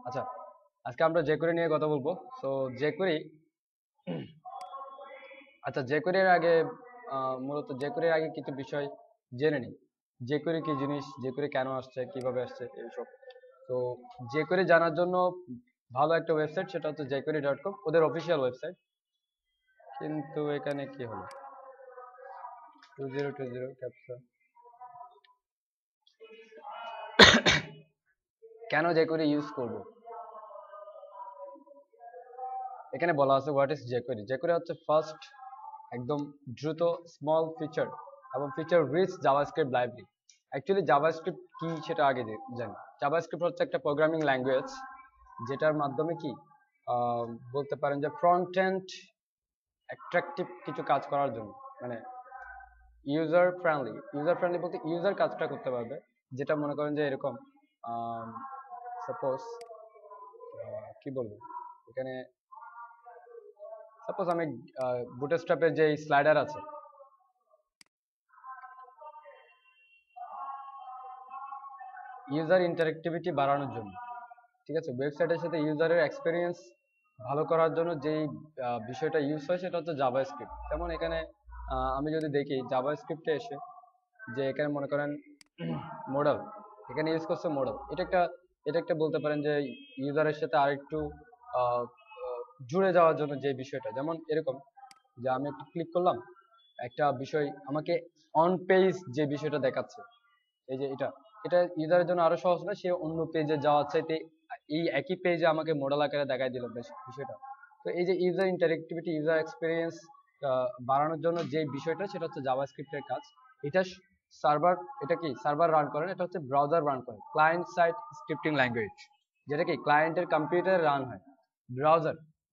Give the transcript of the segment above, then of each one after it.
আচ্ছা, আজকে আমরা jQuery নিয়ে কথা বলবো। সো jQuery, আচ্ছা jQuery এর আগে মূলত jQuery এর আগে কিছু বিষয় জেনে নিই। jQuery কি জিনিস, jQuery কেন আসছে, কিভাবে আসছে, এইসব। তো jQuery জানার জন্য ভালো একটা ওয়েবসাইট, সেটা হচ্ছে jQuery.com, ওদের অফিসিয়াল ওয়েবসাইট। কিন্তু এখানে কি হলো, 2020 ক্যাপচা। কেন jQuery ইউজ করব? এখানে বলা আছে হোয়াট ইজ jQuery। jQuery হচ্ছে ফার্স্ট, একদম দ্রুত, স্মল ফিচার এবং feature rich JavaScript library. Actually JavaScript কি সেটা আগে জানি। জাভাস্ক্রিপ্ট হচ্ছে একটা প্রোগ্রামিং ল্যাঙ্গুয়েজ, যেটার মাধ্যমে কি বলতে পারেন যে ফ্রন্ট এন্ড অ্যাট্রাকটিভ কিছু কাজ করার জন্য, মানে ইউজার ফ্রেন্ডলি বলতে ইউজার কাজটা করতে পারবে। যেটা মনে করেন যে এরকম, সাপোজ কি বলবো, এখানে সাপোজ আমি বুটস্ট্র্যাপের যে স্লাইডার আছে, ইউজার ইন্টারেক্টিভিটি বাড়ানোর জন্য, ঠিক আছে, ওয়েবসাইটের সাথে ইউজারের এক্সপিরিয়েন্স ভালো করার জন্য যেই বিষয়টা ইউজ হয় সেটা হচ্ছে জাভাস্ক্রিপ্ট। যেমন এখানে আমি যদি দেখি জাভাস্ক্রিপ্টে এসে, যে এখানে মনে করেন মডেল, এখানে ইউজ করছে মডেল। এটা একটা বলতে পারেন যে ইউজারের সাথে আরেকটু আহ, জুড়ে যাওয়ার জন্য যে বিষয়টা, যেমন এরকম যে আমি একটু ক্লিক করলাম, একটা বিষয় আমাকে অন পেজ যে বিষয়টা দেখাচ্ছে, এই যে এটা এটা ইউজারের জন্য আরো সহজ না, সে অন্য পেজে যাওয়ার চাইতে এই একই পেজে আমাকে মডেল আকারে দেখাই দিল বিষয়টা। তো এই যে ইউজার ইন্টারেক্টিভিটি, ইউজার এক্সপিরিয়েন্স বাড়ানোর জন্য যে বিষয়টা, সেটা হচ্ছে জাভাস্ক্রিপ্টের কাজ। এটা সার্ভার, এটা কি সার্ভার রান করে না, এটা হচ্ছে ব্রাউজার রান করে, ক্লায়েন্ট সাইড স্ক্রিপ্টিং ল্যাঙ্গুয়েজ, যেটা কি ক্লায়েন্টের কম্পিউটারে রান হয়।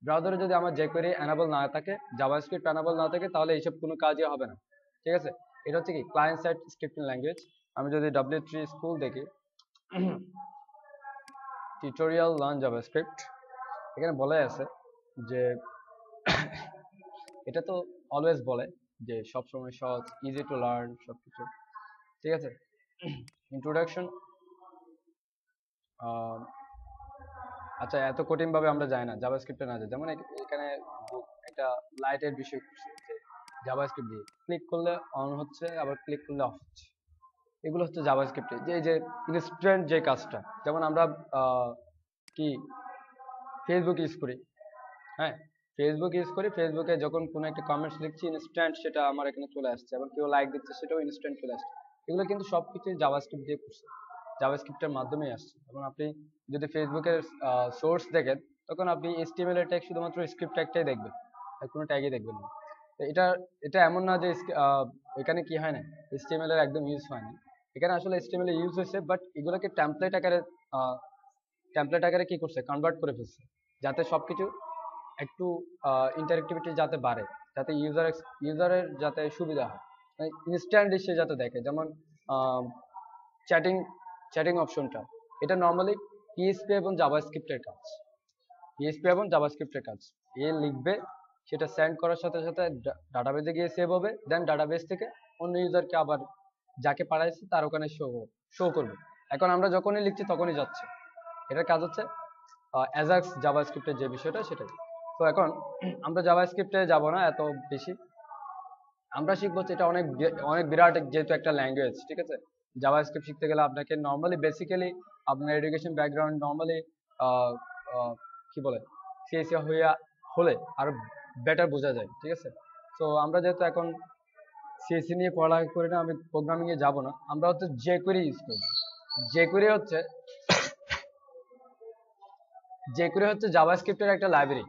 ব্রাউজারে যদি আমার jQuery এনাবল না থাকে, জাভাস্ক্রিপ্ট এনাবল না থাকে, তাহলে এইসব কোনো কাজই হবে না, ঠিক আছে। এটা হচ্ছে কি ক্লায়েন্ট সাইড স্ক্রিপ্টিং ল্যাঙ্গুয়েজ। আমি যদি W3 স্কুল দেখি, টিউটোরিয়াল লার্ন জাভাস্ক্রিপ্ট, এখানে বলে আছে যে এটা তো অলওয়েজ বলে যে সবসময় সহজ, ইজি টু লার্ন সবকিছু, ঠিক আছে। ইন্ট্রোডাকশন, আচ্ছা এত কঠিন ভাবে আমরা যাই না, জাভাস্ক্রিপ্টে না যাই। যেমন এখানে একটা লাইটের বিষয় করছে, যে জাভাস্ক্রিপ্ট দিয়ে ক্লিক করলে অন হচ্ছে, আবার ক্লিক করলে অফ হচ্ছে। এগুলো হচ্ছে জাভাস্ক্রিপ্টে যে এই যে ইনস্ট্যান্ট যে কাজটা, যেমন আমরা কি ফেসবুক ইউজ করি, হ্যাঁ, ফেসবুক ইউজ করি, ফেসবুকে যখন কোনো একটা কমেন্টস লিখছি, ইনস্ট্যান্ট সেটা আমার এখানে চলে আসছে, এবং কেউ লাইক দিচ্ছে সেটাও ইনস্ট্যান্ট চলে আসছে। এগুলো কিন্তু সবকিছু জাভাস্ক্রিপ্ট দিয়ে করছে, জাভাস্ক্রিপ্টের মাধ্যমেই আসছে। এবং আপনি যদি ফেসবুকের সোর্স দেখেন, তখন আপনি HTML এর ট্যাগ শুধুমাত্র স্ক্রিপ্ট ট্যাগটাই দেখবেন, আর কোনো ট্যাগই দেখবেন না। তো এটা এটা এমন না যে এখানে কি হয় না, HTML এর একদম ইউজ হয় না। এখানে আসলে HTML ইউজ হয়েছে, বাট এগুলোকে টেমপ্লেট আকারে কি করছে, কনভার্ট করে ফেলছে, যাতে সবকিছু একটু ইন্টারেক্টিভিটি যাতে বাড়ে, যাতে ইউজারের যাতে সুবিধা হয়, ইনস্ট্যান্ট সে যাতে দেখে। যেমন চ্যাটিং চ্যাটিং অপশনটা, এটা নর্মালি PHP এবং জাভাস্ক্রিপ্টের কাজ, এ লিখবে, সেটা সেন্ড করার সাথে সাথে ডাটাবেজে গিয়ে সেভ হবে, দেন ডাটাবেস থেকে অন্য ইউজারকে আবার যাকে পাঠাইছে তার ওখানে শো করবে। এখন আমরা যখনই লিখছি তখনই যাচ্ছে। এটার কাজ হচ্ছে অ্যাজাক্স জাভাস্ক্রিপ্টের যে বিষয়টা সেটাই। তো এখন আমরা জাভাস্ক্রিপ্টে যাব না এত বেশি, আমরা শিখবো হচ্ছে এটা অনেক অনেক বিরাট যেহেতু একটা ল্যাঙ্গুয়েজ, ঠিক আছে। জাভাস্ক্রিপ্ট শিখতে গেলে আপনাকে নর্মালি বেসিক্যালি আপনার এডুকেশন ব্যাকগ্রাউন্ড নর্মালি কি বলে সিএসসি হলে আরো বেটার বোঝা যায়, ঠিক আছে। তো আমরা যেহেতু এখন সিএসসি নিয়ে পড়ালেখা করি না, আমি প্রোগ্রামিং এ যাব না, আমরা হচ্ছে jQuery ইউজ করি। jQuery হচ্ছে জাভাস্ক্রিপ্টের একটা লাইব্রেরি,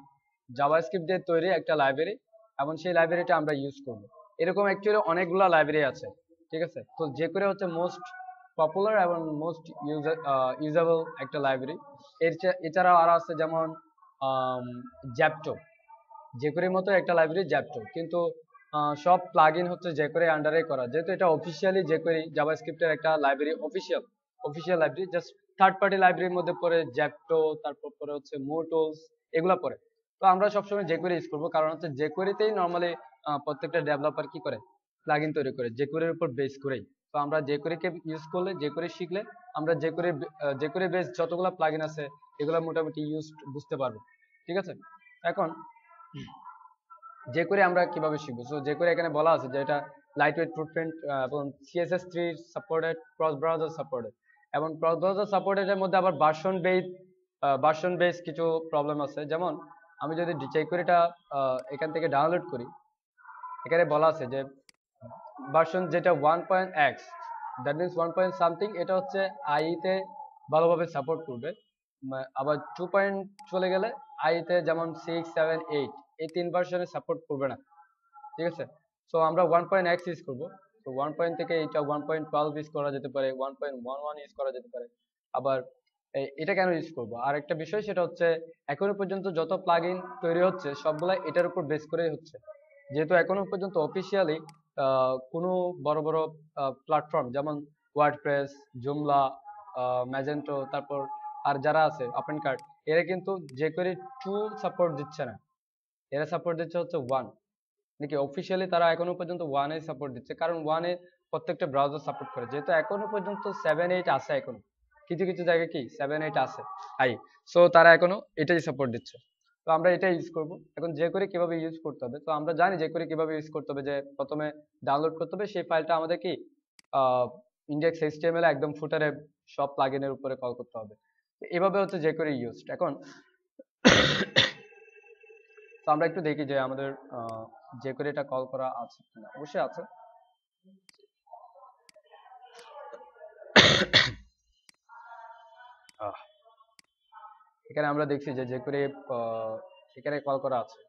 জাভাস্ক্রিপ্ট দিয়ে তৈরি একটা লাইব্রেরি, এবং সেই লাইব্রেরিটা আমরা ইউজ করব। এরকম অ্যাকচুয়ালি অনেকগুলো লাইব্রেরি আছে, ঠিক আছে। তো jQuery হচ্ছে মোস্ট পপুলার এবং মোস্ট ইউজেবল একটা লাইব্রেরি। এছাড়াও আরো আছে, যেমন জ্যাপটো, jQuery মতো একটা লাইব্রেরি জ্যাপটো, কিন্তু সব প্লাগইন হচ্ছে jQuery আন্ডারে করা, যেহেতু এটা অফিসিয়ালি jQuery জাভাস্ক্রিপ্টের একটা library, official library, just third party লাইব্রেরির মধ্যে পড়ে জ্যাপটো, তারপর পরে হচ্ছে মোটোস, এগুলা পড়ে। তো আমরা সবসময় jQuery ইউজ করবো, কারণ হচ্ছে jQuery-তেই নর্মালি প্রত্যেকটা ডেভেলপার কি করে, প্লাগইন তৈরি করে jQuery-র উপর বেস করেই। তো আমরা jQuery কে ইউজ করলে, jQuery শিখলে, আমরা jQuery বেস যতগুলো প্লাগইন আছে, এগুলো মোটামুটি ইউজ বুঝতে পারবো। ঠিক আছে, এখন jQuery আমরা কিভাবে শিখবো? সো jQuery এখানে বলা আছে যে এটা লাইট ওয়েট ফুটপ্রিন্ট এবং CSS3 supported, cross browser supported, এবং ক্রস ব্রাউজার সাপোর্টেড এর মধ্যে আবার ভার্সন বেস কিছু প্রবলেম আছে। যেমন আমি যদি jQuery-টা এখান থেকে ডাউনলোড করি, এখানে বলা আছে যে ভার্সন যেটা 1.x, that means 1 point something, এটা হচ্ছে IE তে ভালোভাবে সাপোর্ট করবে। আবার 2 পয়েন্ট চলে গেলে IE তে যেমন 6, 7, 8 এই 3 ভার্সনে সাপোর্ট করবে না। ঠিক আছে, সো আমরা 1.x ইউজ করব। তো 1 পয়েন্ট থেকে এটা 1.12 ইউজ করা যেতে পারে, 1.11 ইউজ করা যেতে পারে। আবার এটা কেন ইউজ করব? আর একটা বিষয়, সেটা হচ্ছে এখনো পর্যন্ত যত প্লাগইন তৈরি হচ্ছে সবগুলা এটার উপর বেস করেই হচ্ছে। যেহেতু এখনো পর্যন্ত অফিসিয়ালি কোনো বড় বড় প্ল্যাটফর্ম যেমন ওয়ার্ডপ্রেস, জুমলা, ম্যাজেন্টো, তারপর আর যারা আছে ওপেন কার্ড, এরা কিন্তু jQuery 2 সাপোর্ট দিচ্ছে না, এরা সাপোর্ট দিচ্ছে হচ্ছে 1। নাকি অফিসিয়ালি তারা এখনো পর্যন্ত 1 এ সাপোর্ট দিচ্ছে, কারণ 1 এ প্রত্যেকটা ব্রাউজার সাপোর্ট করে। যেহেতু এখনো পর্যন্ত 7, 8 আছে, এখনো কিছু কিছু জায়গায় কি 7, 8 আছে আই, সো তারা এখনো এটাই সাপোর্ট দিচ্ছে। তো আমরা এটা ইউজ করব। এখন jQuery কিভাবে ইউজ করতে হবে? তো আমরা জানি jQuery কিভাবে ইউজ করতে হবে, যে প্রথমে ডাউনলোড করতে হবে সেই ফাইলটা, আমাদের কি ইনডেক্স HTML এ একদম ফুটারে সব প্লাগইনের উপরে কল করতে হবে। এভাবে হচ্ছে jQuery ইউজড। এখন তো আমরা একটু দেখি যে আমাদের jQuery টা কল করা আছে কিনা। অবশ্যই আছে। এখানে আমরা দেখছি যে jQuery এখানে কল করা আছে।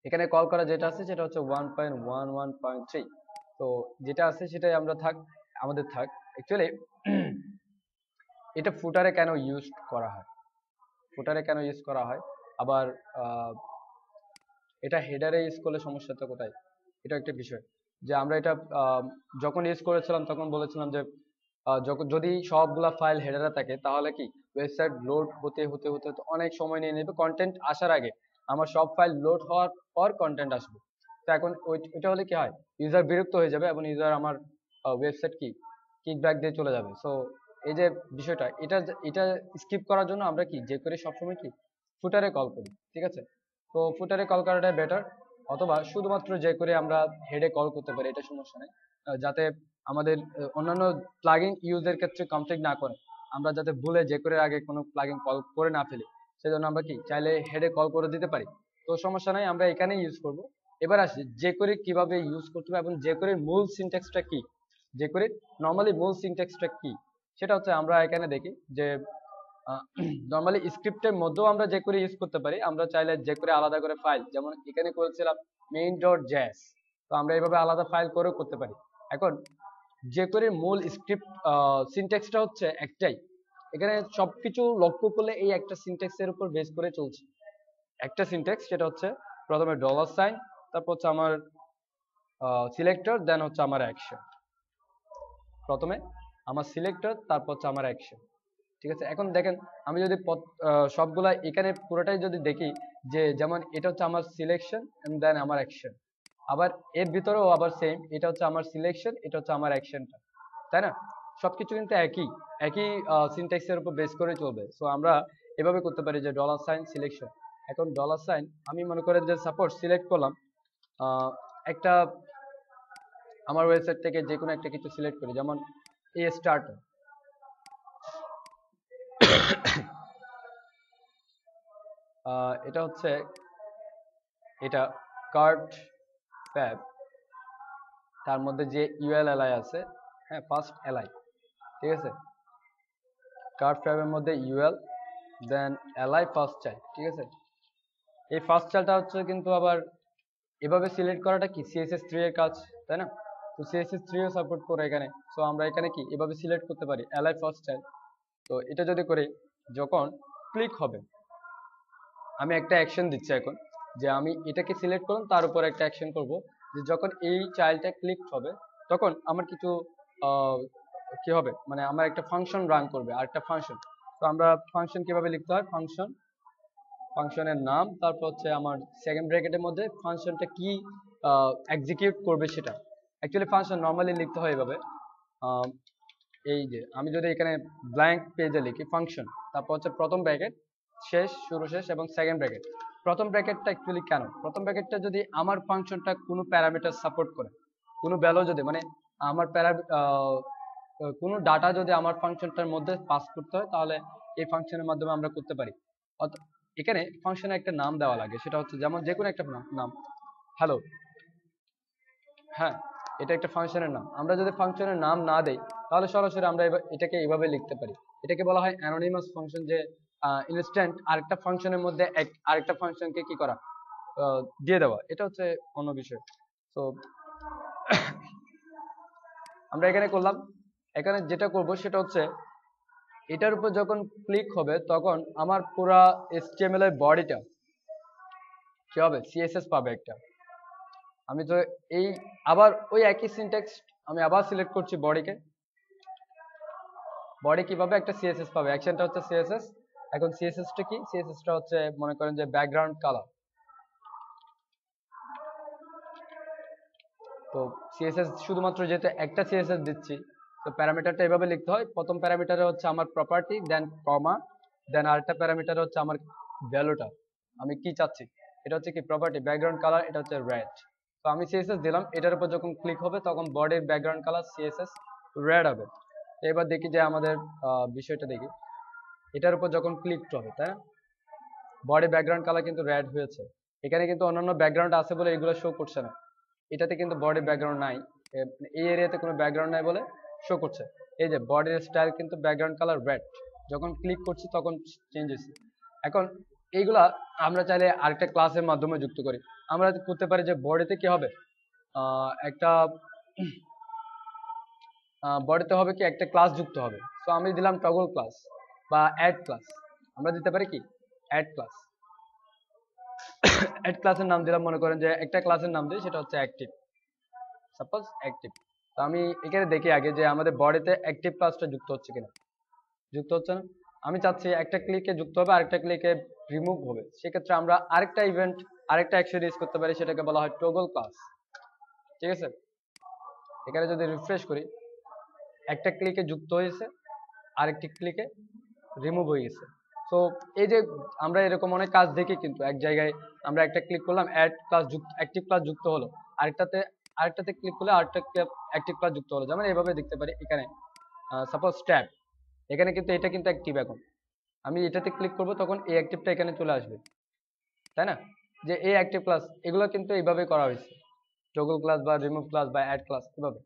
এখানে কল করা যেটা আছে সেটা হচ্ছে 1.11.3। তো যেটা আছে সেটাই আমরা আমাদের থাক। অ্যাকচুয়ালি এটা ফুটারে কেন ইউজ করা হয়? ফুটারে কেন ইউজ করা হয়? আবার এটা হেডারে ইউজ করলে সমস্যাটা কোথায়? এটা একটা বিষয়, যে আমরা এটা যখন ইউজ করেছিলাম তখন বলেছিলাম যে যদি সবগুলা ফাইল হেডারে থাকে তাহলে কি ওয়েবসাইট লোড হতে হতে হতে অনেক সময় নিয়ে নেবে। কন্টেন্ট আসার আগে আমার সব ফাইল লোড হওয়ার পর কন্টেন্ট আসবে। তো এখন ওইটা হলে কি হয়, ইউজার বিরক্ত হয়ে যাবে এবং ইউজার আমার ওয়েবসাইট কি কিকব্যাক দিয়ে চলে যাবে। সো এই যে বিষয়টা, এটা স্কিপ করার জন্য আমরা কি jQuery সবসময় কি ফুটারে কল করি। ঠিক আছে, তো ফুটারে কল করাটাই বেটার, অথবা শুধুমাত্র jQuery আমরা হেডে কল করতে পারি, এটা সমস্যা নেই। যাতে আমাদের অন্যান্য প্লাগইন ইউজের ক্ষেত্রে কনফ্লিক্ট না করে, আমরা যাতে ভুলে jQuery আগে কোনো প্লাগইন কল করে না ফেলি, সেজন্য আমরা কি চাইলে হেডে কল করে দিতে পারি। তো সমস্যা নাই, আমরা এখানেই ইউজ করব। এবার আসি jQuery কিভাবে ইউজ করতে হবে এবং jQuery এর মূল সিনট্যাক্সটা কি। jQuery নরমালি মূল সিনট্যাক্সটা কি সেটা হচ্ছে আমরা এখানে দেখি যে নরমালি স্ক্রিপ্টের মধ্যেও আমরা jQuery ইউজ করতে পারি। আমরা চাইলে jQuery আলাদা করে ফাইল, যেমন এখানে করেছিলাম main.js, তো আমরা এইভাবে আলাদা ফাইল করেও করতে পারি। এখন jQuery মূল স্ক্রিপ্ট সিনট্যাক্সটা হচ্ছে একটাই, এখানে সবকিছু লক্ষ্য করলে এই একটা সিনট্যাক্সের উপর বেস করে চলছে। একটা সিনট্যাক্স, সেটা হচ্ছে প্রথমে $, তারপর হচ্ছে আমার সিলেক্টর, দেন হচ্ছে আমার অ্যাকশন। প্রথমে আমার সিলেক্টর, তারপর হচ্ছে আমার অ্যাকশন। ঠিক আছে, এখন দেখেন আমি যদি সবগুলা এখানে পুরোটাই যদি দেখি, যে যেমন এটা হচ্ছে আমার সিলেকশন এন্ড দেন আমার অ্যাকশন, আবার এর ভিতরেও আবার সেম, এটা হচ্ছে আমার সিলেকশন, এটা হচ্ছে আমার অ্যাকশনটা, তাই না? সবকিছু কিন্তু একই একই সিনট্যাক্সের উপর বেস করে চলবে। সো আমরা এভাবে করতে পারি যে $সিলেকশন। এখন $, আমি মনে করেন যে সাপোজ সিলেক্ট করলাম একটা, আমার ওয়েবসাইট থেকে যে কোনো একটা কিছু সিলেক্ট করি, যেমন এ স্টার্টার। এটা হচ্ছে এটা কার্ট ফ্যাব, তার মধ্যে যে ULLI আছে, হ্যাঁ ফার্স্ট LI, ঠিক আছে, কার্ট ফ্যাবের মধ্যে UL দেন LI ফার্স্ট চাইল্ড। ঠিক আছে, এই ফার্স্ট চাইল্ডটা হচ্ছে কিন্তু আবার এভাবে সিলেক্ট করাটা কি CSS3 এর কাজ, তাই না? তো CSS3 ও সাপোর্ট করে এখানে। সো আমরা এখানে কি এভাবে সিলেক্ট করতে পারি LI ফার্স্ট চাইল্ড। তো এটা যদি করি, যখন ক্লিক হবে, আমি একটা অ্যাকশন দিচ্ছি এখন, যে আমি এটাকে সিলেক্ট করলাম, তার উপর একটা অ্যাকশন করব, যে যখন এই চাইল্ডটা ক্লিক হবে তখন আমার কিছু কি হবে, মানে আমার একটা ফাংশন রান করবে, আরেকটা ফাংশন। তো আমরা ফাংশন কিভাবে লিখতে হয়, ফাংশনের নাম, তারপর হচ্ছে আমার সেকেন্ড ব্র্যাকেটের মধ্যে ফাংশনটা কি এক্সিকিউট করবে সেটা। অ্যাকচুয়ালি ফাংশন নর্মালি লিখতে হয় এভাবে, এই যে আমি যদি এখানে ব্ল্যাঙ্ক পেজে লিখি ফাংশন, তারপর হচ্ছে প্রথম ব্র্যাকেট, শেষ, শুরু শেষ এবং সেকেন্ড ব্র্যাকেট। প্রথম ব্র্যাকেটটা অ্যাকচুয়ালি কেন? প্রথম ব্র্যাকেটটা যদি আমার ফাংশনটা কোনো প্যারামিটার সাপোর্ট করে, কোনো ভ্যালু যদি মানে আমার কোনো ডাটা যদি আমার ফাংশনটার মধ্যে পাস করতে হয়, তাহলে এই ফাংশনের মাধ্যমে আমরা করতে পারি। এখানে ফাংশনে একটা নাম দেওয়া লাগে, সেটা হচ্ছে যেমন যে কোনো একটা নাম, হ্যালো, হ্যাঁ, এটা একটা ফাংশনের নাম। আমরা যদি ফাংশনের নাম না দেই, তাহলে সরাসরি আমরা এটাকে এইভাবে লিখতে পারি। এটাকে বলা হয় অ্যানোনিমাস ফাংশন, যে ইনস্ট্যান্ট আরেকটা ফাংশনের মধ্যে আরেকটা ফাংশনকে কি করা, দিয়ে দেওয়া। এটা হচ্ছে অন্য বিষয়। তো আমরা এখানে করলাম, এখানে যেটা করব সেটা হচ্ছে এটার উপর যখন ক্লিক হবে তখন আমার পুরা HTML এর বডিটা কি হবে, CSS পাবে একটা। আমি তো এই আবার ওই একই সিনট্যাক্স আমি আবার সিলেক্ট করছি বডিকে, বডি কিভাবে একটা CSS পাবে, অ্যাকশনটা হচ্ছে CSS। এখন CSS টা কি? CSS টা হচ্ছে মনে করেন যে ব্যাকগ্রাউন্ড কালার। তো CSS শুধুমাত্র যেহেতু একটা CSS দিচ্ছি, তো প্যারামিটারটা এভাবে লিখতে হয়। প্রথম প্যারামিটারে হচ্ছে আমার প্রপার্টি, দেন কমা, দেন আরেকটা প্যারামিটার হচ্ছে আমার ভ্যালুটা, আমি কি চাচ্ছি। এটা হচ্ছে কি প্রপার্টি, ব্যাকগ্রাউন্ড কালার, এটা হচ্ছে রেড। তো আমি CSS দিলাম, এটার উপর যখন ক্লিক হবে তখন বডির ব্যাকগ্রাউন্ড কালার CSS রেড হবে। এবার দেখি যে আমাদের বিষয়টা দেখি, এটার উপর যখন ক্লিক হবে, তাই না, বডি ব্যাকগ্রাউন্ড কালার কিন্তু রেড হয়েছে। এখানে কিন্তু অন্যান্য ব্যাকগ্রাউন্ড আছে বলে এগুলো শো করছে না। এটাতে কিন্তু বডি ব্যাকগ্রাউন্ড নাই, এই এরিয়াতে কোনো ব্যাকগ্রাউন্ড নাই বলে শো করছে। এই যে বডির স্টাইল কিন্তু ব্যাকগ্রাউন্ড কালার রেড, যখন ক্লিক করছি তখন চেঞ্জ হয়েছে। এখন এইগুলা আমরা চাইলে আরেকটা ক্লাসের মাধ্যমে যুক্ত করি। আমরা করতে পারি যে বডিতে কি হবে, একটা বডিতে হবে কি একটা ক্লাস যুক্ত হবে। তো আমি দিলাম টগল ক্লাস বা অ্যাড ক্লাস। আমরা দিতে পারি কি অ্যাড ক্লাস। অ্যাড ক্লাসের নাম দিলাম, মনে করেন যে একটা ক্লাসের নাম দিই, সেটা হচ্ছে অ্যাক্টিভ, সাপোজ অ্যাক্টিভ। তো আমি এখানে দেখি আগে যে আমাদের বডিতে অ্যাক্টিভ ক্লাসটা যুক্ত হচ্ছে কিনা। যুক্ত হচ্ছে না। আমি চাচ্ছি একটা ক্লিকে যুক্ত হবে, আরেকটা ক্লিকে রিমুভ হবে। সেক্ষেত্রে আমরা আরেকটা ইভেন্ট, আরেকটা অ্যাকশন ইউজ করতে পারি, সেটাকে বলা হয় টগল ক্লাস। ঠিক আছে, এখানে যদি রিফ্রেশ করি, একটা ক্লিকে যুক্ত হয়েছে, আরেকটি ক্লিকে রিমুভ হয়ে গেছে। তো এই যে আমরা এরকম অনেক কাজ দেখি, কিন্তু এক জায়গায় আমরা একটা ক্লিক করলাম, অ্যাড ক্লাস যুক্ত, অ্যাক্টিভ ক্লাস যুক্ত হলো, আরেকটাতে ক্লিক করলে আরেকটা অ্যাক্টিভ ক্লাস যুক্ত হলো। যেমন এইভাবে দেখতে পারি এখানে, সাপোজ ট্যাব, এখানে কিন্তু এটা কিন্তু অ্যাক্টিভ। এখন আমি এটাতে ক্লিক করব, তখন এই অ্যাক্টিভটা এখানে চলে আসবে, তাই না, যে এই অ্যাক্টিভ ক্লাস এগুলো কিন্তু এইভাবে করা হয়েছে, টগল ক্লাস বা রিমুভ ক্লাস বা অ্যাড ক্লাস এভাবে।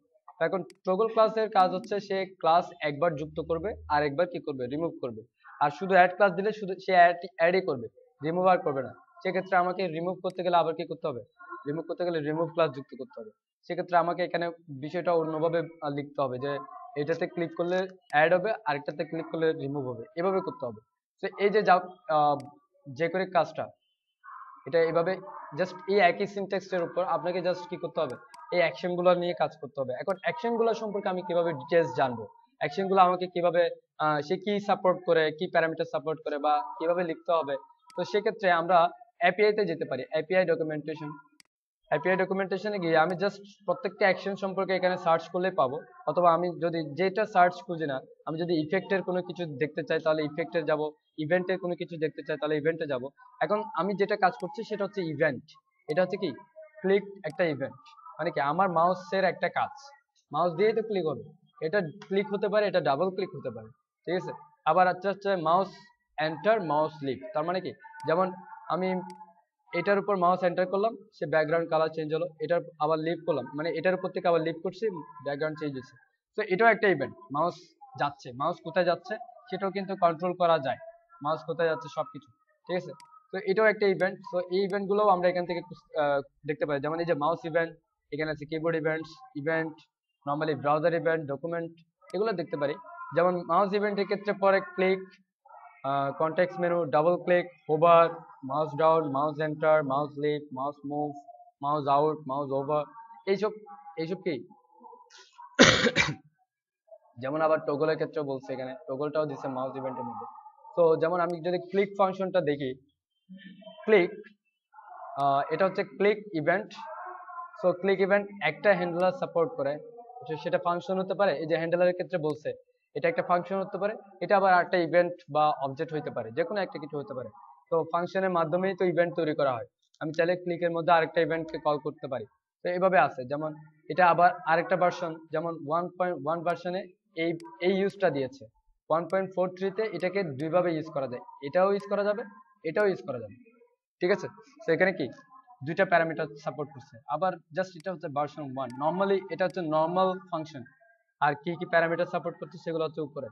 এখন টগল ক্লাসের কাজ হচ্ছে সে ক্লাস একবার যুক্ত করবে আর একবার কি করবে, রিমুভ করবে। আর শুধু অ্যাড ক্লাস দিলে শুধু সে অ্যাডই করবে, রিমুভ আর করবে না। সেক্ষেত্রে আমাকে রিমুভ করতে গেলে আবার কি করতে হবে, রিমুভ করতে গেলে রিমুভ ক্লাস যুক্ত করতে হবে। সেক্ষেত্রে আমাকে এখানে বিষয়টা অন্যভাবে লিখতে হবে, যে এটাতে ক্লিক করলে অ্যাড হবে, আরেকটাতে ক্লিক করলে রিমুভ হবে, এভাবে করতে হবে। তো এই যে যে করে কাজটা, এটা এইভাবে জাস্ট এই একই সিনট্যাক্সের উপর আপনাকে জাস্ট কি করতে হবে, এই অ্যাকশন গুলো নিয়ে কাজ করতে হবে। এখন অ্যাকশন গুলো সম্পর্কে আমি কিভাবে ডিটেলস জানবো, অ্যাকশন গুলো আমাকে কিভাবে সে কি সাপোর্ট করে, কি প্যারামিটার সাপোর্ট করে, বা কিভাবে লিখতে হবে। তো সেক্ষেত্রে আমরা এপিআই তে যেতে পারি, এপিআই ডকুমেন্টেশনে গিয়ে আমি জাস্ট প্রত্যেকটা অ্যাকশন সম্পর্কে এখানে সার্চ করলেই পাবো। অথবা আমি যদি যেটা সার্চ খুঁজি না, আমি যদি ইফেক্টের কোনো কিছু দেখতে চাই তাহলে ইফেক্টে যাব, ইভেন্টের কোনো কিছু দেখতে চাই তাহলে ইভেন্টে যাব। এখন আমি যেটা কাজ করছি সেটা হচ্ছে ইভেন্ট। এটা হচ্ছে কি ক্লিক একটা ইভেন্ট, মানে কি আমার মাউসের একটা কাজ, মাউস দিয়েই তো ক্লিক হবে। এটা ক্লিক হতে পারে, এটা ডাবল ক্লিক হতে পারে, ঠিক আছে। আবার হচ্ছে মাউস এন্টার, মাউস লিভ, তার মানে কি, যেমন আমি এটার উপর মাউস এন্টার করলাম, সে ব্যাকগ্রাউন্ড কালার চেঞ্জ হলো, এটার আবার লিভ করলাম, মানে এটার উপর থেকে আবার লিভ করছি, ব্যাকগ্রাউন্ড চেঞ্জ হয়েছে। তো এটাও একটা ইভেন্ট, মাউস যাচ্ছে, মাউস কোথায় যাচ্ছে সেটাও কিন্তু কন্ট্রোল করা যায়, মাউস কোথায় যাচ্ছে সবকিছু, ঠিক আছে। তো এটাও একটা ইভেন্ট। তো এই ইভেন্ট গুলোও আমরা এখান থেকে দেখতে পাই, যেমন এই যে মাউস ইভেন্ট, এখানে আছে keyboard events, event, normally browser event, document, এগুলো দেখতে পারি। যেমন মাউস ইভেন্টের ক্ষেত্রে পরে click, context menu, double click, hover, mouse down, mouse enter, mouse leave, mouse move, mouse out, mouse over, এইসব এইসব কি যেমন আবার টগলের ক্ষেত্রে বলছে, এখানে টগলটাও দিচ্ছে মাউস ইভেন্টের মধ্যে। তো যেমন আমি যদি ক্লিক ফাংশনটা দেখি, ক্লিক, এটা হচ্ছে click event. So click event একটা হ্যান্ডলার সাপোর্ট করে, সেটা ফাংশন হতে পারে। এই যে হ্যান্ডলারের ক্ষেত্রে বলছে এটা একটা ফাংশন হতে পারে, এটা আবার একটা ইভেন্ট বা অবজেক্ট হইতে পারে, যে কোনো একটা কিছু হতে পারে। তো ফাংশনের মাধ্যমেই তো ইভেন্ট তৈরি করা হয়। আমি চাইলে ক্লিকের মধ্যে আরেকটা ইভেন্টকে কল করতে পারি। তো এইভাবে আছে। যেমন এটা আবার আরেকটা ভার্সন, যেমন 1.1 ভার্সনে এই এই ইউজটা দিয়েছে। 1.43-তে এটাকে দুইভাবে ইউজ করা যায়, এটাও ইউজ করা যাবে, এটাও ইউজ করা যাবে। ঠিক আছে, তো এখানে কি দুইটা প্যারামিটার সাপোর্ট করছে। আবার জাস্ট এটা হচ্ছে ভার্সন 1, নরমালি এটা হচ্ছে নর্মাল ফাংশন। আর কি কি প্যারামিটার সাপোর্ট করছে সেগুলো হচ্ছে উপরে।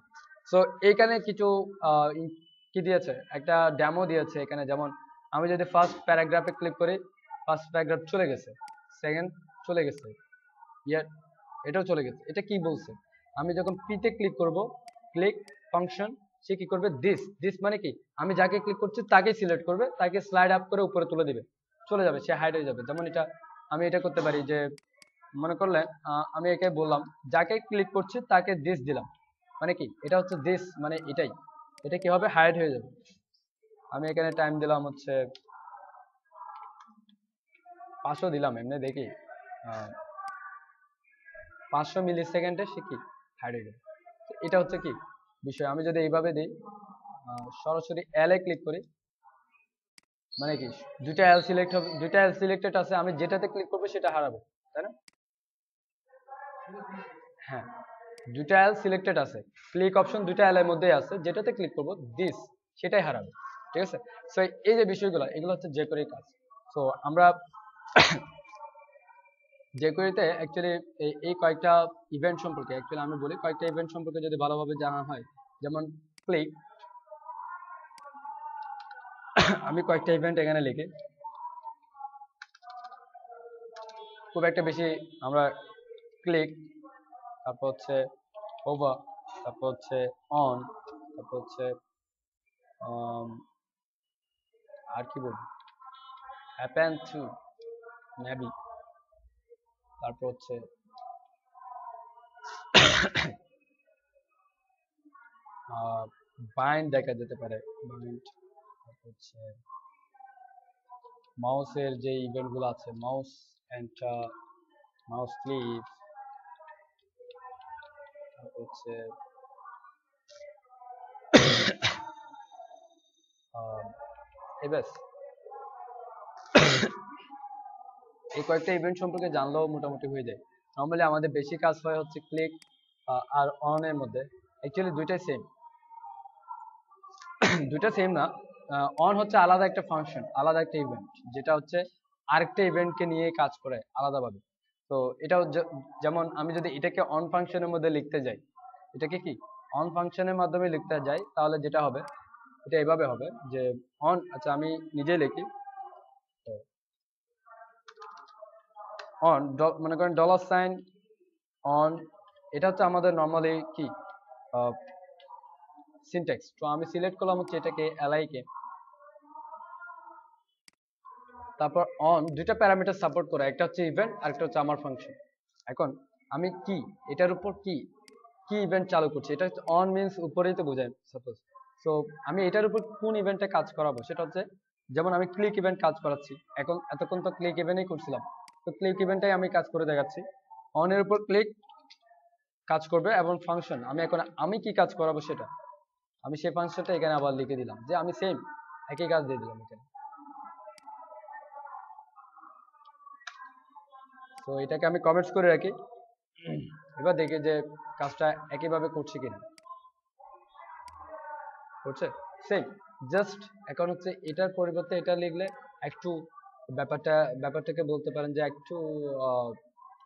সো এখানে কিছু কি দিয়েছে, একটা ডেমো দিয়েছে এখানে। যেমন আমি যদি ফার্স্ট প্যারাগ্রাফে ক্লিক করি, ফার্স্ট প্যারাগ্রাফ চলে গেছে, সেকেন্ড চলে গেছে, ইয়ার এটাও চলে গেছে। এটা কি বলছে, আমি যখন পিতে ক্লিক করব, ক্লিক ফাংশন, সে কি করবে, দিস দিস মানে কি, আমি যাকে ক্লিক করছি তাকেই সিলেক্ট করবে, তাকে স্লাইড আপ করে উপরে তুলে দিবে, চলে যাবে, সে হাইড হয়ে যাবে। যেমন এটা আমি এটা করতে পারি যে, মনে করলে আমি একে বললাম যাকে ক্লিক করছি তাকে দিস দিলাম, মানে কি এটা হচ্ছে দিস মানে এটাই, এটা কি হবে, হাইড হয়ে যাবে। আমি এখানে টাইম দিলাম হচ্ছে 500 দিলাম, এমনি দেখি 500 মিলি সেকেন্ডে সে কি হাইড হয়ে যাবে। এটা হচ্ছে কি বিষয়। আমি যদি এইভাবে দিই, সরাসরি এল এ ক্লিক করি, মানে কি দুইটা এল সিলেক্ট হবে, দুইটা এল সিলেক্টেড আছে, আমি যেটাতে ক্লিক করবো সেটা হারাবে, তাই না? হ্যাঁ, দুইটা এল সিলেক্টেড আছে, ক্লিক অপশন দুইটা এল এর মধ্যেই আছে, যেটাতে ক্লিক করবো দিস সেটাই হারাবে। ঠিক আছে, সো এই যে বিষয়গুলো, এগুলো হচ্ছে jQuery কাজ। সো আমরা jQuery-তে অ্যাকচুয়ালি এই কয়েকটা ইভেন্ট সম্পর্কে, অ্যাকচুয়ালি আমি বলি কয়েকটা ইভেন্ট সম্পর্কে যদি ভালোভাবে জানা হয়, যেমন ক্লিক, আমি কয়েকটা ইভেন্ট এখানে লিখি, খুব একটা বেশি আমরা ক্লিক, তারপর হচ্ছে ওভার, তারপর হচ্ছে অন, তারপর হচ্ছে আর কি বলবো, হ্যাপেন টু, মেবি, তারপর হচ্ছে বাইন্ড দেখা যেতে পারে, বাইন্ড, তারপর হচ্ছে মাউসের যে ইভেন্ট গুলো আছে, মাউস এন্টার, মাউস ক্লিক, তারপর হচ্ছে এবাস, এই কয়েকটা ইভেন্ট সম্পর্কে জানলেও মোটামুটি হয়ে যায়। নর্মালি আমাদের বেশি কাজ হয় হচ্ছে ক্লিক আর অন এর মধ্যে। অ্যাকচুয়ালি দুইটাই সেম, দুইটা সেম না, অন হচ্ছে আলাদা একটা ফাংশন, আলাদা একটা ইভেন্ট, যেটা হচ্ছে আরেকটা ইভেন্টকে নিয়ে কাজ করে আলাদাভাবে। তো এটাও যেমন আমি যদি এটাকে অন ফাংশনের মধ্যে লিখতে যাই, এটাকে কি অন ফাংশনের মাধ্যমে লিখতে যাই, তাহলে যেটা হবে এটা এভাবে হবে যে অন, আচ্ছা আমি নিজেই লিখি, অন মনে করেন ডলার সাইন অন, এটা হচ্ছে আমাদের নর্মালি কি সিনট্যাক্স। তো আমি সিলেক্ট করলাম হচ্ছে এটাকে এলআই কে, তারপর অন দুইটা প্যারামিটার সাপোর্ট করে, একটা হচ্ছে ইভেন্ট আর একটা হচ্ছে আমার ফাংশন। এখন আমি কি এটার উপর কি কি ইভেন্ট চালু করছি, এটা হচ্ছে অন মিন্স উপরেই তো বোঝায় সাপোজ। সো আমি এটার উপর কোন ইভেন্টে কাজ করাবো, সেটা হচ্ছে যেমন আমি ক্লিক ইভেন্ট কাজ করাচ্ছি, এখন এতক্ষণ তো ক্লিক ইভেন্টই করছিলাম, তো ক্লিক ইভেন্টটাই আমি কাজ করে দেখাচ্ছি। অন এর উপর ক্লিক কাজ করবে, এবং ফাংশন আমি এখন আমি কি কাজ করাবো সেটা, আমি সেই ফাংশনটা এখানে আবার লিখে দিলাম, যে আমি সেম একই কাজ দিয়ে দিলাম এখানে। তো এটাকে আমি কমেন্টস করে রাখি, এবার দেখি যে কাজটা একইভাবে করছে কিনা, করছে সেম, জাস্ট এখন হচ্ছে এটার পরিবর্তে এটা লিখলে একটু ব্যাপারটাকে বলতে পারেন যে একটু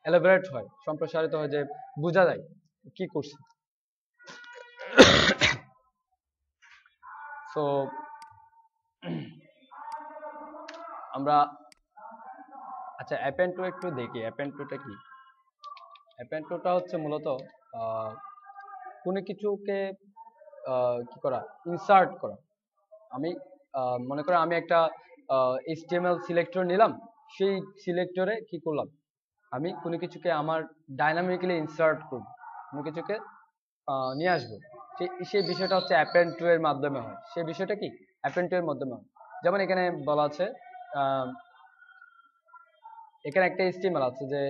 এলাবোরেট হয়, সম্প্রসারিত হয়, যে বোঝা যায় কি করছে। সো আমরা আচ্ছা অ্যাপেন্ড টু একটু দেখি, অ্যাপেন্ড টুটা কি। অ্যাপেন্ড টুটা হচ্ছে মূলত কোনো কিছুকে কি করা, ইনসার্ট করা। আমি মনে করো আমি একটা HTML সিলেক্টর নিলাম, সেই সিলেক্টরে কি করলাম, আমি কোনো কিছুকে আমার ডাইনামিক্যালি ইনসার্ট করব, কোনো কিছুকে নিয়ে আসবো, সেই বিষয়টা হচ্ছে অ্যাপেন্ড টু এর মাধ্যমে হয়। সেই বিষয়টা কি অ্যাপেন্ড টু এর মাধ্যমে হয়। যেমন এখানে বলা আছে, এখানে একটা HTML আছে যে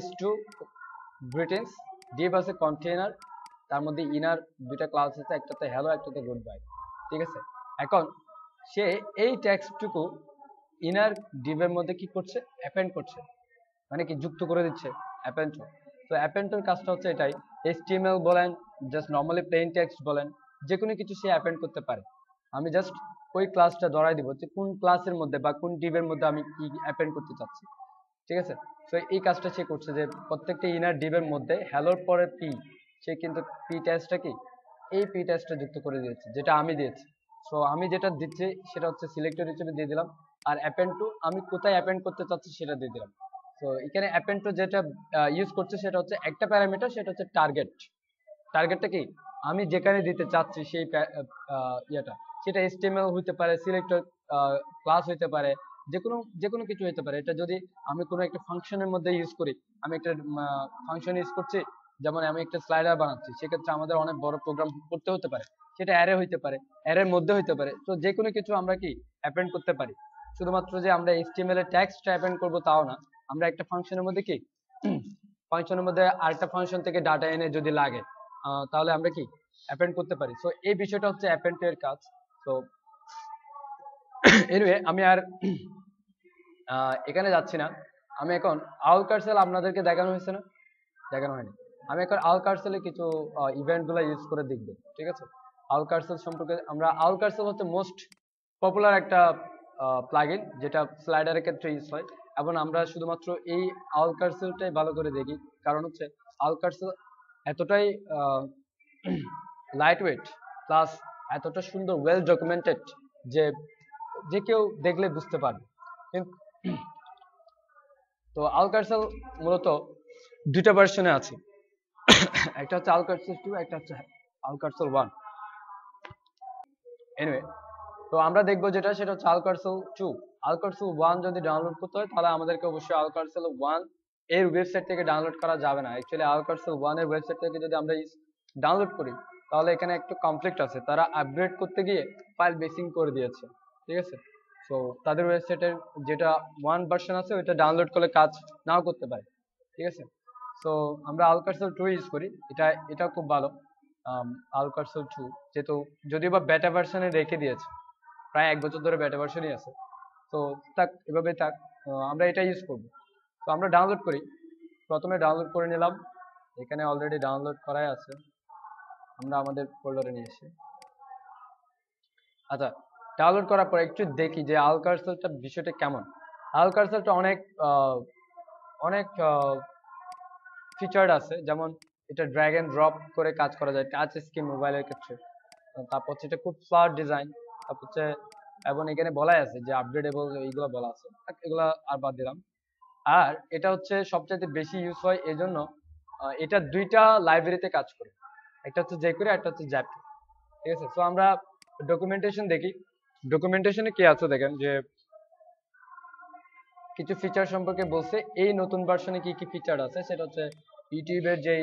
h2 গ্রিটিংস, div আছে কন্টেইনার, তার মধ্যে ইনার দুইটা ক্লাস আছে, একটাতে হ্যালো একটাতে গুড বাই। ঠিক আছে, এখন সে এই টেক্সটটুকু ইনার ডিভের মধ্যে কি করছে, অ্যাপেন্ড করছে, মানে কি যুক্ত করে দিচ্ছে অ্যাপেন্ড। তো অ্যাপেন্ডের কাজটা হচ্ছে এটাই, HTML বলেন, জাস্ট নর্মালি প্লেন টেক্সট বলেন, যে কোনো কিছু সে অ্যাপেন্ড করতে পারে। আমি জাস্ট ওই ক্লাসটা ধরাই দিব যে কোন ক্লাসের মধ্যে বা কোন ডিভের মধ্যে আমি কি অ্যাপেন্ড করতে চাচ্ছি। ঠিক আছে, তো এই কাজটা সে করছে যে প্রত্যেকটা ইনার ডিভের মধ্যে হ্যালোর পরে পি, সে কিন্তু পি টেক্সটটা কি এই পি টেক্সটটা যুক্ত করে দিয়েছে, যেটা আমি দিয়েছি। সো আমি যেটা দিচ্ছি সেটা হচ্ছে সিলেক্টর হিসেবে দিয়ে দিলাম, আর অ্যাপেন্ড টু আমি কোথায় অ্যাপেন্ড করতে চাচ্ছি সেটা দিয়ে দিলাম। তো এখানে অ্যাপেন্ড টু যেটা ইউজ করছে সেটা হচ্ছে একটা প্যারামিটার, সেটা হচ্ছে টার্গেট। টার্গেটটা কি আমি যেখানে দিতে চাচ্ছি সেই ইয়েটা, সেটা HTML হইতে পারে, সিলেক্টর ক্লাস হইতে পারে, যে কোনো কিছু হইতে পারে। এটা যদি আমি কোনো একটা ফাংশনের মধ্যে ইউজ করি, আমি একটা ফাংশন ইউজ করছি, যেমন আমি একটা স্লাইডার বানাচ্ছি, সেক্ষেত্রে আমাদের অনেক বড় প্রোগ্রাম করতে হতে পারে, সেটা অ্যারে হইতে পারে, অ্যারের মধ্যে হইতে পারে। তো যে কোনো কিছু আমরা কি অ্যাপেন্ড করতে পারি। শুধুমাত্র যে আমরা HTML এর টেক্সট অ্যাপেন্ড করবো তাও না, আমরা একটা ফাংশনের মধ্যে কি ফাংশনের মধ্যে আরেকটা ফাংশন থেকে ডাটা এনে যদি লাগে তাহলে আমরা কি অ্যাপেন্ড করতে পারি। সো এই বিষয়টা হচ্ছে অ্যাপেন্ড এর কাজ। তো এনিওয়ে আমি আর এখানে যাচ্ছি না। আমি এখন আউল কার্সেল আপনাদেরকে দেখানো হয়েছে না, দেখানো হয়নি। আমি এখন আউল কার্সেলে কিছু ইভেন্ট গুলো ইউজ করে দেখব। ঠিক আছে, আউল কার্সেল সম্পর্কে আমরা, আউল কার্সেল হচ্ছে মোস্ট পপুলার একটা প্লাগইন যেটা স্লাইডারের ক্ষেত্রে ইউজ হয়, এবং আমরা শুধুমাত্র এই আউল কার্সেলটাই ভালো করে দেখি, কারণ হচ্ছে আউল কার্সেল এতটাই লাইট ওয়েট প্লাস এতটা সুন্দর ওয়েল ডকুমেন্টেড যে যে কেউ দেখলে বুঝতে পারবে। তো আউল কার্সেল মূলত দুইটা ভার্সনে আছে, একটা হচ্ছে আউল কার্সেল 2, একটা হচ্ছে আউল কার্সেল 1। এনিওয়ে, তো আমরা দেখবো যেটা সেটা হচ্ছে আউল কার্সেল 2। আউল কার্সেল 1 যদি ডাউনলোড করতে হয় তাহলে আমাদেরকে অবশ্যই আউল কার্সেল 1 এর ওয়েবসাইট থেকে ডাউনলোড করা যাবে না। অ্যাকচুয়ালি আউল কার্সেল 1 এর ওয়েবসাইট থেকে যদি আমরা ডাউনলোড করি তাহলে এখানে একটু কনফ্লিক্ট আছে, তারা আপগ্রেড করতে গিয়ে ফাইল বেসিং করে দিয়েছে। ঠিক আছে, তো তাদের ওয়েবসাইটের যেটা 1 ভার্সন আছে ওইটা ডাউনলোড করলে কাজ নাও করতে পারে। ঠিক আছে, সো আমরা আউল কার্সেল 2 ইউজ করি, এটা খুব ভালো। আউল কার্সেল 2 যেহেতু যদিও বা বেটা ভার্সনে রেখে দিয়েছে, প্রায় 1 বছর ধরে বেটা ভার্সনই আছে, তো থাক এভাবে থাক, আমরা এটা ইউজ করব। তো আমরা ডাউনলোড করি, প্রথমে ডাউনলোড করে নিলাম, এখানে অলরেডি ডাউনলোড করাই আছে, আমরা আমাদের ফোল্ডারে নিয়ে এসে আচ্ছা ডাউনলোড করার পর একটু দেখি যে আউল কার্সেলটা বিষয়টা কেমন। আউল কার্সেলটা অনেক অনেক ফিচার্ড আছে, যেমন এটা ড্র্যাগ এন্ড ড্রপ করে কাজ করা যায় টাচ স্ক্রিন মোবাইলের ক্ষেত্রে। তারপর হচ্ছে এটা খুব ফ্লাট ডিজাইন, তারপর হচ্ছে এবং এখানে বলাই আছে যে আপগ্রেডেবল, এইগুলো বলা আছে, এগুলা আর বাদ দিলাম। আর এটা হচ্ছে সবচেয়ে বেশি ইউজ হয় এই জন্য এটা দুইটা লাইব্রেরিতে কাজ করে, একটা হচ্ছে jQuery, একটা হচ্ছে জ্যাপটো। ঠিক আছে, তো আমরা ডকুমেন্টেশন দেখি, ডকুমেন্টেশনে কি আছে দেখেন যে কিছু ফিচার সম্পর্কে বলছে, এই নতুন ভার্সনে কি কি ফিচার আছে সেটা হচ্ছে ইউটিউবের যেই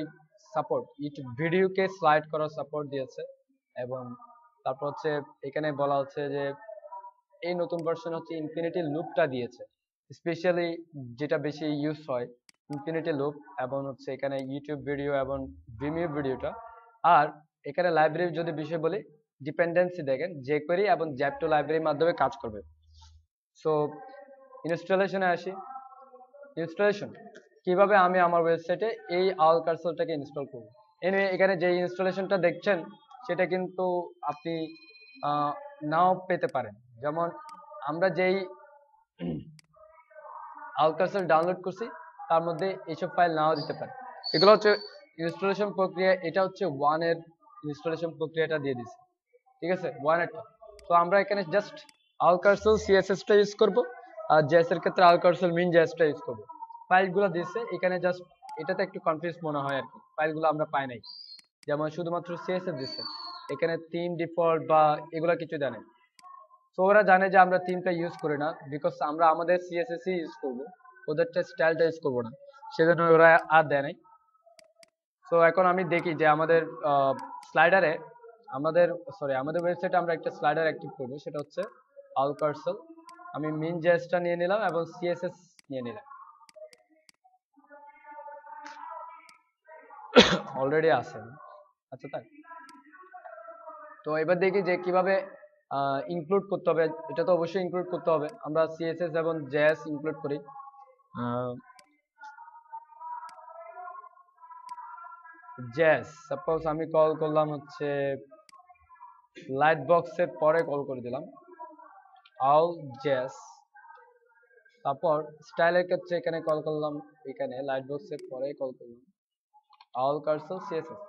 সাপোর্ট, ইউটিউব ভিডিওকে স্লাইড করার সাপোর্ট দিয়েছে, এবং তারপর হচ্ছে এখানে বলা হচ্ছে যে এই নতুন ভার্সন হচ্ছে ইনফিনিটি লুপটা দিয়েছে, স্পেশালি যেটা বেশি ইউজ হয় ইনফিনিটি লুপ, এবং হচ্ছে এখানে ইউটিউব ভিডিও এবং ভিমিও ভিডিওটা। আর এখানে লাইব্রেরি যদি বিষয় বলি, ডিপেন্ডেন্সি দেখেন jQuery এবং জ্যাপটো লাইব্রেরির মাধ্যমে কাজ করবে। সো ইনস্টলেশনে আসি, ইনস্টলেশন কিভাবে আমি আমার ওয়েবসাইটে এই আউল কার্সেলটাকে ইনস্টল করব। এখানে যে ইনস্টলেশনটা দেখছেন সেটা কিন্তু আপনি নাও পেতে পারেন, যেমন আমরা যেই আউল কার্সেল ডাউনলোড করছি তার মধ্যে এইসব ফাইল নাও দিতে পারে। এগুলো হচ্ছে ইনস্টলেশন প্রক্রিয়া, এটা হচ্ছে 1 এর ইনস্টলেশন প্রক্রিয়াটা দিয়ে দিছে। ঠিক আছে, 1 এরটা। তো আমরা এখানে জাস্ট আউল কার্সেল CSS টা ইউজ করব, আর JS এর ক্ষেত্রে আউল কার্সেল মিন JS টা ইউজ করব। ফাইলগুলো দিয়েছে এখানে, জাস্ট এটাতে একটু কনফিউজ মনে হয় আর কি, ফাইলগুলো আমরা পাই নাই, যেমন শুধুমাত্র CSS দিছে, এখানে থিম ডিফল্ট বা এগুলা কিছু দেয় নাই। তো ওরা জানে যে আমরা থিমটা ইউজ করি না, বিকজ আমরা আমাদের CSS ইউজ করব, ওদেরটা স্টাইলটা ইউজ করব না, সেজন্য ওরা আর দেয় নাই। তো এখন আমি দেখি যে আমাদের স্লাইডারে আমাদের ওয়েবসাইটে আমরা একটা স্লাইডার অ্যাক্টিভ করব, সেটা হচ্ছে আউল কার্সেল। আমি মিন জেসটা নিয়ে নিলাম এবং CSS নিয়ে নিলাম, অলরেডি আছে। আচ্ছা তাই। তো এবার দেখি যে কিভাবে ইনক্লুড করতে হবে। এটা তো অবশ্যই ইনক্লুড করতে হবে। আমরা সিএসএস এবং জেএস ইনক্লুড করি। জেএস সাপোজ আমি কল করলাম হচ্ছে লাইট বক্সের পরে কল করে দিলাম অল জেএস, তারপর স্টাইলের ক্ষেত্রে এখানে কল করলাম, এখানে লাইট বক্সের পরে কল করলাম অল কার্সর সিএসএস।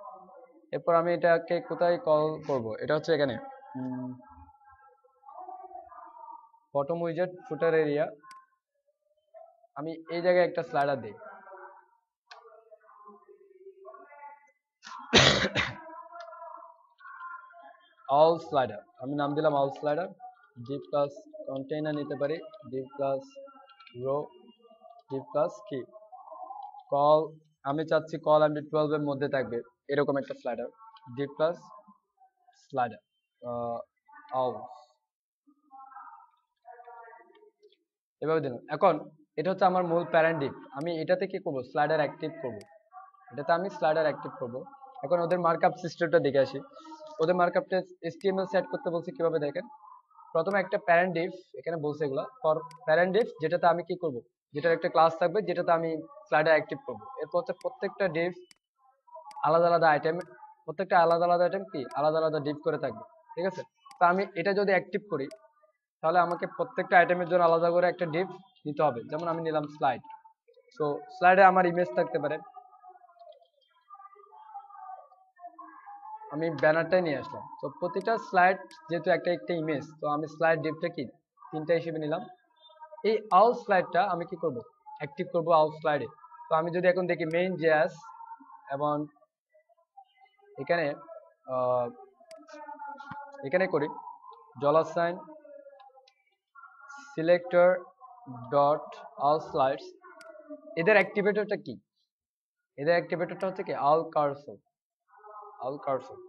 এরপর আমি এটাকে কোথায় কল করব, এটা হচ্ছে এখানে বটম উইজেট ফুটার এরিয়া। আমি এই জায়গায় একটা স্লাইডার দিই, অল স্লাইডার, আমি নাম দিলাম all slider. div plus container নিতে পারি, div plus row, div plus কি কল, আমি চাচ্ছি কল md12 এর মধ্যে থাকবে এরকম একটা slider, div plus slider all, এভাবে দিলাম। এখন এটা হচ্ছে আমার মূল প্যারেন্ট div, আমি এটাতে কি করব, স্লাইডার অ্যাক্টিভ করব, এটাতে আমি স্লাইডার অ্যাক্টিভ করব। এখন ওদের মার্কআপ সিস্টেমটা দেখে আসি। ওদের মার্কআপটা HTML সেট করতে বলছে কিভাবে দেখেন। প্রথমে একটা প্যারেন্ট ডিভ এখানে বলছে, এগুলো ফর প্যারেন্ট ডিভ, যেটাতে আমি কি করব, যেটার একটা ক্লাস থাকবে যেটাতে আমি স্লাইডার অ্যাক্টিভ করব। এরপর হচ্ছে প্রত্যেকটা ডিভ আলাদা আলাদা আইটেম, প্রত্যেকটা আলাদা আলাদা আইটেম কি আলাদা আলাদা ডিভ করে থাকবে, ঠিক আছে। তো আমি এটা যদি অ্যাক্টিভ করি তাহলে আমাকে প্রত্যেকটা আইটেমের জন্য আলাদা করে একটা ডিভ নিতে হবে। যেমন আমি নিলাম স্লাইড, তো স্লাইডে আমার ইমেজ থাকতে পারে, আমি ব্যানারটাই নিয়ে আসলাম। তো প্রতিটা স্লাইড যেহেতু একটা একটা ইমেজ, তো আমি স্লাইড ডিভটা কি 3টা হিসেবে নিলাম। এই আউট স্লাইডটা আমি কি করব, অ্যাক্টিভ করব আউট স্লাইডে। তো আমি যদি এখন দেখি মেইন জেএস এবং এখানে এখানে করি $, সিলেক্টর ডট আল স্লাইডস, এদের অ্যাক্টিভেটরটা কি, এদের অ্যাক্টিভেটরটা হচ্ছে কি আল কার্সর, আল কার্সর,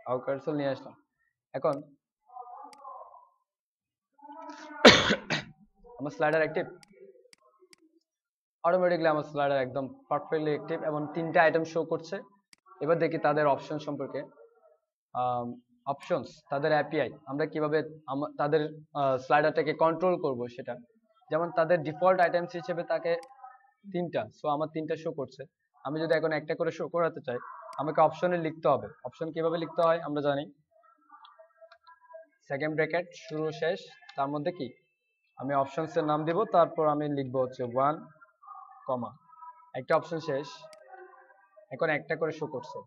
আল কার্সর নিয়ে আসলাম। এখন আমার স্লাইডার অ্যাক্টিভ, অটোমেটিকলি আমার স্লাইডার একদম পারফেক্টলি অ্যাক্টিভ এবং 3টা আইটেম শো করছে। এবার দেখি তাদের অপশন সম্পর্কে। অপশনস, তাদের এপিআই, আমরা কিভাবে তাদের স্লাইডারটাকে কন্ট্রোল করব সেটা। যেমন তাদের ডিফল্ট আইটেমস হিসেবে তাকে 3টা, সো আমার 3টা শো করছে। আমি যদি এখন একটা করে শো করাতে চাই আমাকে অপশনে লিখতে হবে। অপশন কিভাবে লিখতে হয় আমরা জানি, সেকেন্ড ব্র্যাকেট শুরু শেষ, তার মধ্যে কি আমি অপশনস এর নাম দিব, তারপর আমি লিখবো হচ্ছে 1, একটা অপশন শেষ। এখন একটা করে শো করছে,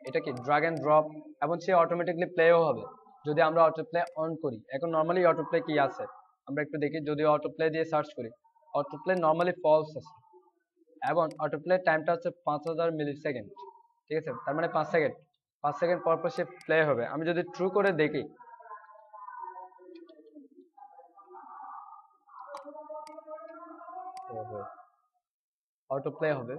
এটা কি ড্র্যাগ এন্ড ড্রপ, এবং সে অটোমেটিকলি প্লেও হবে যদি আমরা অটো প্লে অন করি। এখন নর্মালি অটো প্লে কি আছে আমরা একটু দেখি, যদি অটো প্লে দিয়ে সার্চ করি অটো প্লে নর্মালি ফলস আছে, এবং অটো প্লে টাইমটা হচ্ছে 5000 মিলি সেকেন্ড, ঠিক আছে। তার মানে 5 সেকেন্ড, 5 সেকেন্ড পর পর সে প্লে হবে। আমি যদি ট্রু করে দেখি অটো প্লে হবে,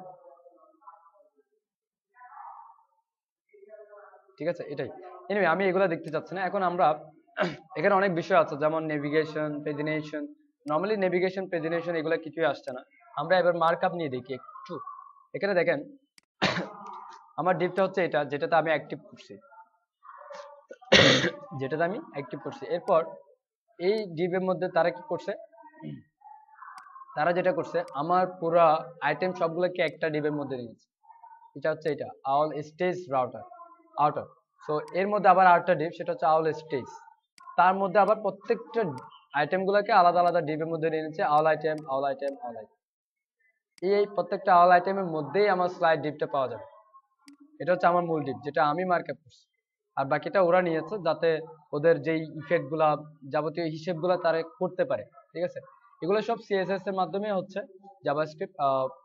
ঠিক আছে। এটাই এনিওয়ে আমি এগুলো দেখতে চাচ্ছি না। এখন আমরা এখানে অনেক বিষয় আছে যেমন navigation, pagination, normally navigation pagination এগুলো কিছুই আসছে না। আমরা এবার মার্কআপ নিয়ে দেখি একটু। এখানে দেখেন আমার ডিপটা হচ্ছে এটা, যেটাতে আমি অ্যাক্টিভ করছি, যেটাতে আমি অ্যাক্টিভ করছি। এরপর এই ডিপের মধ্যে তারা কি করছে, তারা যেটা করছে আমার পুরো আইটেম সবগুলোকে একটা ডিপের মধ্যে নিয়েছে। এটা হচ্ছে এটা আউল স্টেজ রাউটার আউটার। সো এর মধ্যে আবার আরেকটা ডিপ, সেটা হচ্ছে আউল স্টেজ, তার মধ্যে আবার প্রত্যেকটা আইটেম গুলোকে আলাদা আলাদা ডিপের মধ্যে নিয়ে নিচ্ছে, আউল আইটেম, আউল আইটেম, আউল আইটেম। এই প্রত্যেকটা আউল আইটেমের মধ্যেই আমার স্লাইড ডিপটা পাওয়া যাবে। এটা হচ্ছে আমার মূল ডিপ, যেটা আমি মার্কআপ করছি। আর বাকিটা ওরা নিয়েছে যাতে ওদের যেই ইফেক্ট গুলা, যাবতীয় হিসেবগুলা তারা করতে পারে, ঠিক আছে। এগুলো সব সিএসএস এর মাধ্যমে হচ্ছে, জাভাস্ক্রিপ্ট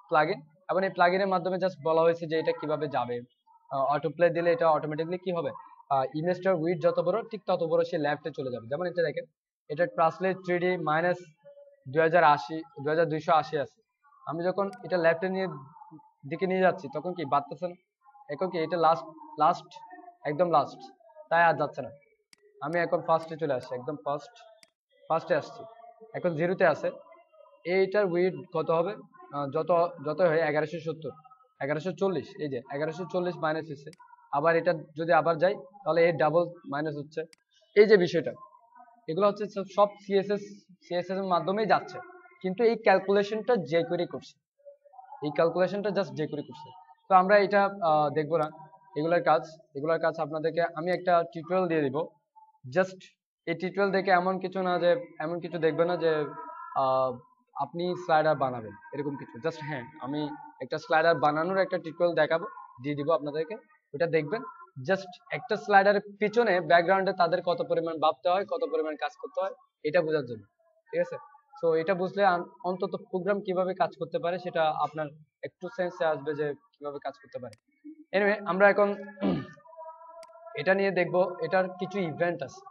প্লাগইন, এবং এই প্লাগইনের মাধ্যমে জাস্ট বলা হয়েছে যে এটা কিভাবে যাবে। অটো প্লে দিলে এটা অটোমেটিকলি কি হবে, ইমেজটার উইডথ যত বড় ঠিক তত বড় সে লেফটে চলে যাবে। যেমন এটা দেখেন, এটা ট্রান্সলেট 3D মাইনাস 2280 আছে। আমি যখন এটা লেফটে দিকে নিয়ে যাচ্ছি তখন কি বাড়তেছে না, এখন কি এটা লাস্ট লাস্ট একদম লাস্ট, তাই আর যাচ্ছে না। আমি এখন ফার্স্টে চলে আসছি, একদম ফার্স্টে আসছি, এখন 0-তে আছে। এইটার উইডথ কত হবে, যত যত হয় 1170, 1140, এই যে 1140 মাইনাস হচ্ছে, আবার এটা যদি আবার যাই তাহলে এর ডাবল মাইনাস হচ্ছে। এই যে বিষয়টা, এগুলো হচ্ছে সব সিএসএস এর মাধ্যমেই যাচ্ছে, কিন্তু এই ক্যালকুলেশনটা jQuery করছে, এই ক্যালকুলেশনটা জাস্ট jQuery করছে। তো আমরা এটা দেখবো না, এগুলোর কাজ আপনাদেরকে আমি একটা টিউটোরিয়াল দিয়ে দিব। জাস্ট এই টিউটোরিয়াল দেখে এমন কিছু দেখবেন না যে আহ, আপনি স্লাইডার বানাবেন এরকম কিছু। জাস্ট হ্যাঁ, আমি একটা স্লাইডার বানানোর একটা টিউটোরিয়াল দিয়ে দিব আপনাদেরকে, ওটা দেখবেন। জাস্ট একটা স্লাইডারের পিছনে ব্যাকগ্রাউন্ডে তাদের কত পরিমাণ ভাবতে হয়, কত পরিমাণ কাজ করতে হয়, এটা বোঝার জন্য। ঠিক আছে, তো এটা বুঝলে অন্তত প্রোগ্রাম কিভাবে কাজ করতে পারে সেটা আপনার একটু সেন্সে আসবে যে কিভাবে কাজ করতে পারে। এনিওয়ে, আমরা এখন এটা নিয়ে দেখব। এটার কিছু ইভেন্ট আছে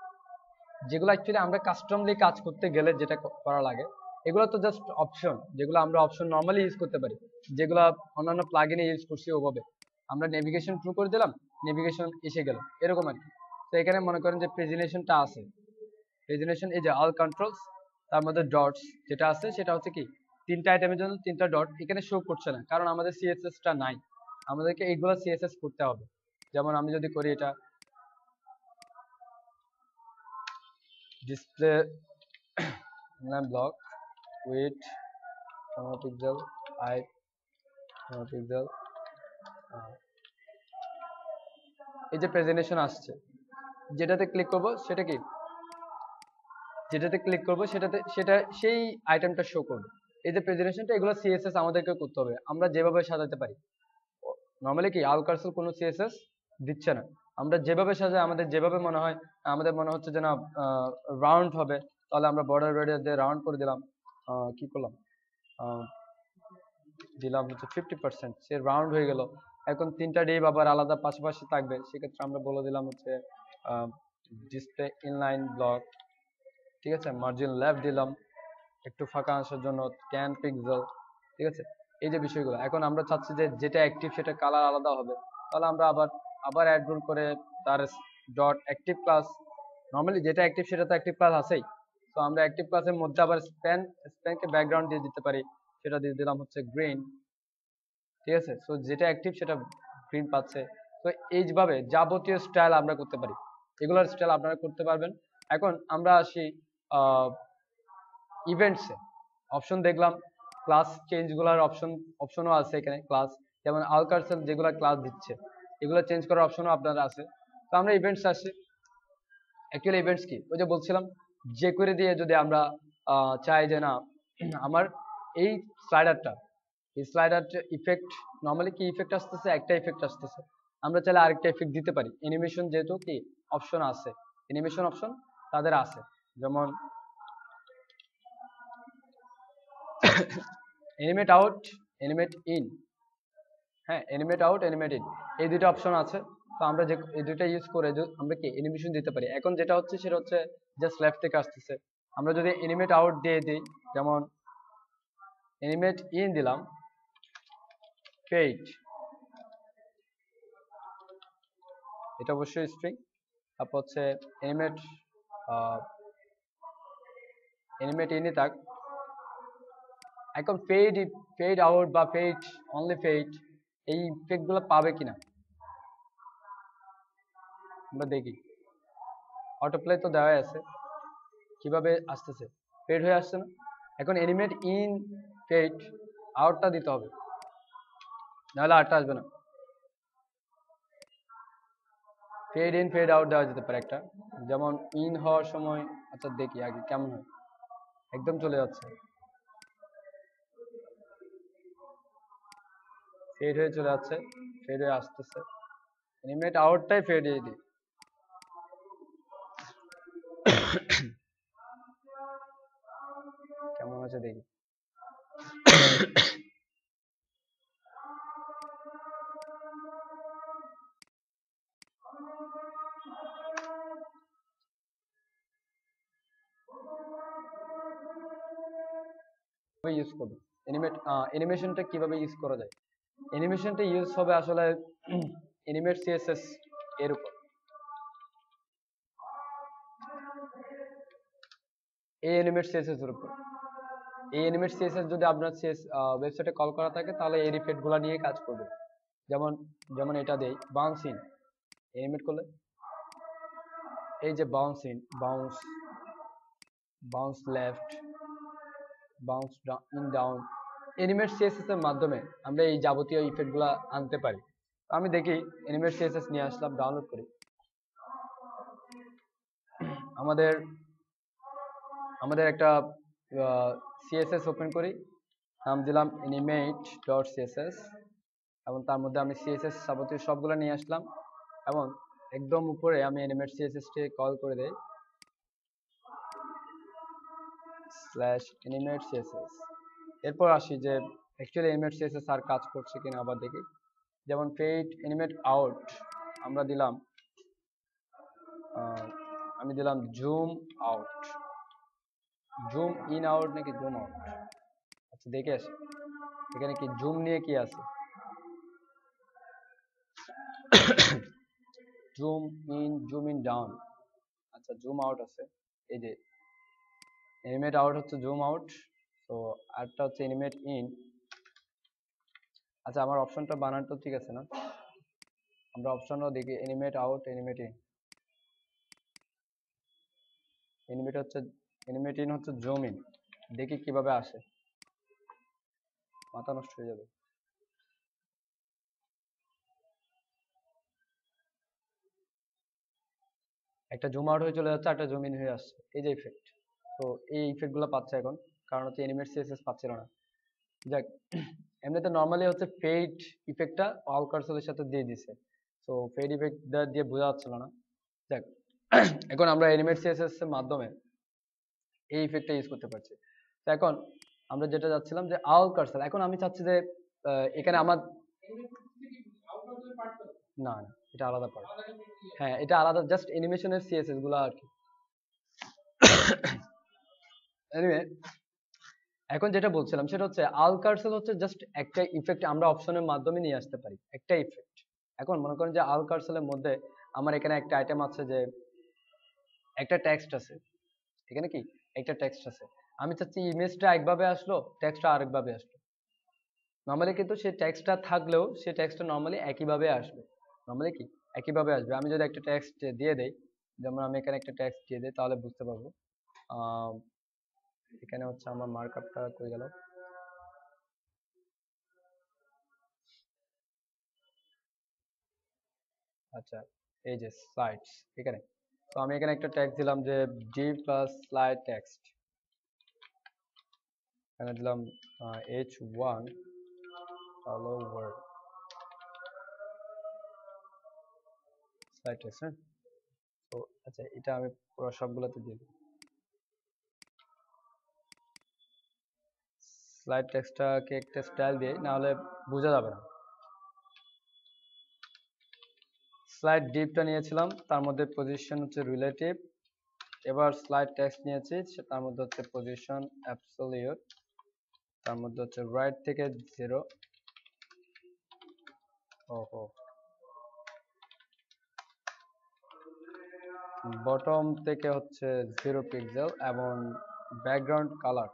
যেগুলো অ্যাকচুয়ালি আমরা কাস্টমলি কাজ করতে গেলে যেটা করা লাগে, এগুলো তো জাস্ট অপশন, যেগুলো আমরা অপশন নর্মালি ইউজ করতে পারি, যেগুলো অন্যান্য প্লাগইনে ইউজ করছি ওভাবে। আমরা নেভিগেশন ট্রু করে দিলাম, নেভিগেশন এসে গেল, এরকম আর কি। তো এখানে মনে করেন যে প্রেজেন্টেশনটা আছে, প্রেজেন্টেশন এই যে অল কন্ট্রোলস, তার মধ্যে ডটস যেটা আছে সেটা হচ্ছে কি তিনটা আইটেমের জন্য তিনটা ডট এখানে শো করছে না, কারণ আমাদের সিএসএসটা নাই, আমাদেরকে এইগুলো সিএসএস করতে হবে। যেমন আমি যদি করি এটা display block with pixel height pixel, এই যে প্রেজেন্টেশন আসছে, যেটাতে ক্লিক করব সেটা কি, যেটাতে ক্লিক করব সেটা সেই আইটেমটা শো করবে। এই যে প্রেজেন্টেশনটা, এগুলো সিএসএস আমাদেরকে করতে হবে, আমরা যেভাবে সাজাতে পারি। নরমালি কি আল কার্সর কোনো সিএসএস দিচ্ছে না, আমরা যেভাবে সাজাই, আমাদের মনে হচ্ছে যে না রাউন্ড হবে, তাহলে আমরা বর্ডার রেডিয়াস দিয়ে রাউন্ড করে দিলাম, কি করলাম দিলাম হচ্ছে 50%, সে রাউন্ড হয়ে গেল। এখন তিনটা ডিপ আবার আলাদা পাশাপাশি থাকবে, সেক্ষেত্রে আমরা বলে দিলাম হচ্ছে ডিসপ্লে ইনলাইন ব্লক, ঠিক আছে, মার্জিন লেফট দিলাম একটু ফাঁকা আসার জন্য 10 পিক্সেল, ঠিক আছে। এই যে বিষয়গুলো, এখন আমরা চাচ্ছি যে যেটা অ্যাক্টিভ সেটা কালার আলাদা হবে, তাহলে আমরা আবার অ্যাড রুল করে তার ডট অ্যাক্টিভ ক্লাস, নর্মালি যেটা অ্যাক্টিভ সেটা তো অ্যাক্টিভ ক্লাস আছেই, তো আমরা অ্যাক্টিভ ক্লাসের মধ্যে আবার স্প্যানকে ব্যাকগ্রাউন্ড দিয়ে দিতে পারি, সেটা দিয়ে দিলাম হচ্ছে গ্রিন, ঠিক আছে। সো যেটা অ্যাক্টিভ সেটা গ্রিন পাচ্ছে। তো এইভাবে যাবতীয় স্টাইল আমরা করতে পারি, এগুলোর স্টাইল আপনারা করতে পারবেন। এখন আমরা আসি ইভেন্টসে, অপশন দেখলাম, ক্লাস চেঞ্জগুলোর অপশনও আছে এখানে, ক্লাস যেমন আলকারসেল যেগুলো ক্লাস দিচ্ছে এগুলো চেঞ্জ করার অপশনও আপনার আছে। তো আমরা ইভেন্টস আসি। অ্যাকচুয়ালি ইভেন্টস কি, ওই যে বলছিলাম jQuery দিয়ে যদি আমরা চাই যে না আমার এই স্লাইডারটা, এই স্লাইডারটা ইফেক্ট, নর্মালি কি ইফেক্ট আসতেছে, একটা ইফেক্ট আসতেছে, আমরা চাইলে আরেকটা ইফেক্ট দিতে পারি। অ্যানিমেশন যেহেতু কি অপশন আছে, অ্যানিমেশন অপশন তাদের আছে, যেমন অ্যানিমেট আউট, অ্যানিমেট ইন, হ্যাঁ অ্যানিমেট আউট, অ্যানিমেট ইন, এই দুটো অপশন আছে। তো আমরা যে এই দুটো ইউজ করে আমরা কি অ্যানিমেশন দিতে পারি। এখন যেটা হচ্ছে সেটা হচ্ছে জাস্ট লেফট থেকে আসতেছে, আমরা যদি অ্যানিমেট আউট দিয়ে দিই, যেমন অ্যানিমেট ইন দিলাম পেইড, এটা অবশ্যই স্ট্রিং, তারপর হচ্ছে অ্যানিমেট অ্যানিমেট ইনই থাক। এখন পেইড আউট বা পেইড অনলি পেইড, এই ইফেক্ট গুলো পাবে কিনা আমরা দেখি। অটোপ্লে তো দেওয়াই আছে, কিভাবে আসতেছে, পেড হয়ে আসছে না। এখন অ্যানিমেট ইন পেড আউটটা দিতে হবে, নাহলে আউটটা আসবে না। ফেড ইন ফেড আউট দেওয়া যেতে পারে একটা, যেমন ইন হওয়ার সময়, আচ্ছা দেখি আগে কেমন হয়, একদম চলে যাচ্ছে, ফেড হয়ে চলে যাচ্ছে, ফেড হয়ে আসতেছে, অ্যানিমেট আউটটাই ফেড দিয়ে দিই। কেমন আছে দেখি। ইউজ করবে অ্যানিমেশনটা কিভাবে ইউজ করা যায়, অ্যানিমেশনটা ইউজ হবে আসলে অ্যানিমেট সিএসএস এর উপর। এই অ্যানিমেট সিএসএস এর উপর, এই অ্যানিমেট সিএসএস যদি আপনার ওয়েবসাইটে কল করা থাকে তাহলে এই ইফেক্ট গুলো নিয়ে কাজ করবে। যেমন যেমন এটা দেই বাউন্স ইন, এনিমেট করলে এই যে bounce in, bounce bounce left, bounce in down, animate CSS এর মাধ্যমে আমরা এই যাবতীয় ইফেক্টগুলো আনতে পারি। আমি দেখি এনিমেট সিএসএস নিয়ে আসলাম, ডাউনলোড করি। আমাদের আমাদের একটা সিএসএস ওপেন করি, নাম দিলাম animate.css, এবং তার মধ্যে আমি সিএসএস যাবতীয় সবগুলো নিয়ে আসলাম এবং একদম উপরে আমি এনিমেট সিএসএস কে কল করে দেই /animate css। এরপর আসি যে অ্যাকচুয়ালি এনিমেট সিএসএস আর কাজ করছে কিনা আবার দেখি। যেমন ফেড এনিমেট আউট আমরা দিলাম, আমি দিলাম zoom out, zoom in out নাকি জুম আউট, আচ্ছা দেখে আসি এখানে কি জুম নিয়ে কি আছে। জুম ইন ডাউন, আচ্ছা জুম আউট আছে। এই যে এনিমেট আউট হচ্ছে জুম আউট, তো আরটা হচ্ছে এনিমেট ইন। আচ্ছা আমার অপশনটা বানানটা ঠিক আছে না, আমরা অপশনও দেখি animate out animate in. Animate in হচ্ছে জুম ইন, দেখি কিভাবে আসে, মাথা নষ্ট হয়ে যাবে। একটা জুম আউট হয়ে চলে যাচ্ছে, একটা জুম ইন হয়ে আসছে, এই যে ইফেক্ট। তো এই ইফেক্ট গুলো পাচ্ছে এখন, কারণ হচ্ছে এনিমেট সিএসএস পাচ্ছিল না। যাক, এমনিতে নর্মালি হচ্ছে ফেড ইফেক্টটা অল কার্সরের সাথে দিয়ে দিছে, তো ফেড ইফেক্ট দিয়ে বোঝা যাচ্ছিল না। যাক, এখন আমরা এনিমেট সিএসএস এর মাধ্যমে এই ইফেক্টটা ইউজ করতে পারছি। তো এখন আমরা যেটা যাচ্ছিলাম যে আল কার্সর, এখন আমি চাচ্ছি যে এখানে আমার না না এটা আলাদা পার্ট, হ্যাঁ এটা আলাদা, জাস্ট অ্যানিমেশনের সিএসএস গুলো আর কি। এনিওয়ে, এখন যেটা বলছিলাম সেটা হচ্ছে আল কার্সর হচ্ছে জাস্ট একটা ইফেক্ট আমরা অপশনের মাধ্যমে নিয়ে আসতে পারি, একটা ইফেক্ট। এখন মনে করেন যে আল কার্সরের মধ্যে আমার এখানে একটা আইটেম আছে, যে একটা টেক্সট আছে এখানে, কি একটা টেক্সট আছে, আমি চাচ্ছি ইমেজটা একভাবে আসলো, টেক্সটটা আরেকভাবে আসলো। নর্মালি কিন্তু সেই টেক্সটটা থাকলেও সেই টেক্সটটা নর্মালি একইভাবে আসবে, নর্মালি কি একইভাবে আসবে। আমি যদি একটা টেক্সট দিয়ে দেই, যেমন আমি এখানে একটা টেক্সট দিয়ে দিই, তাহলে বুঝতে পারবো। এখানে হচ্ছে আমার মার্কআপটা কই গেল, আচ্ছা এই যে স্লাইডস এখানে। তো আমি এখানে একটা টেক্সট দিলাম যে ডি প্লাস স্লাইড টেক্সট, এখানে দিলাম h1 hello world slide text. হ্যাঁ, তো আচ্ছা এটা আমি পুরো সবগুলোতে দিয়ে দিই। স্লাইড টেক্সটটাকে একটা স্টাইল দিয়ে, না হলে বোঝা যাবে না। স্লাইড ডিপটা নিয়েছিলাম, তার মধ্যে পজিশন হচ্ছে রিলেটিভ। এবার স্লাইড টেক্সট নিয়েছি, তার মধ্যে হচ্ছে পজিশন অ্যাবসলিউট, তার মধ্যে হচ্ছে রাইট থেকে 0, ওহো বটম থেকে হচ্ছে 0 পিক্সেল, এবং ব্যাকগ্রাউন্ড কালার,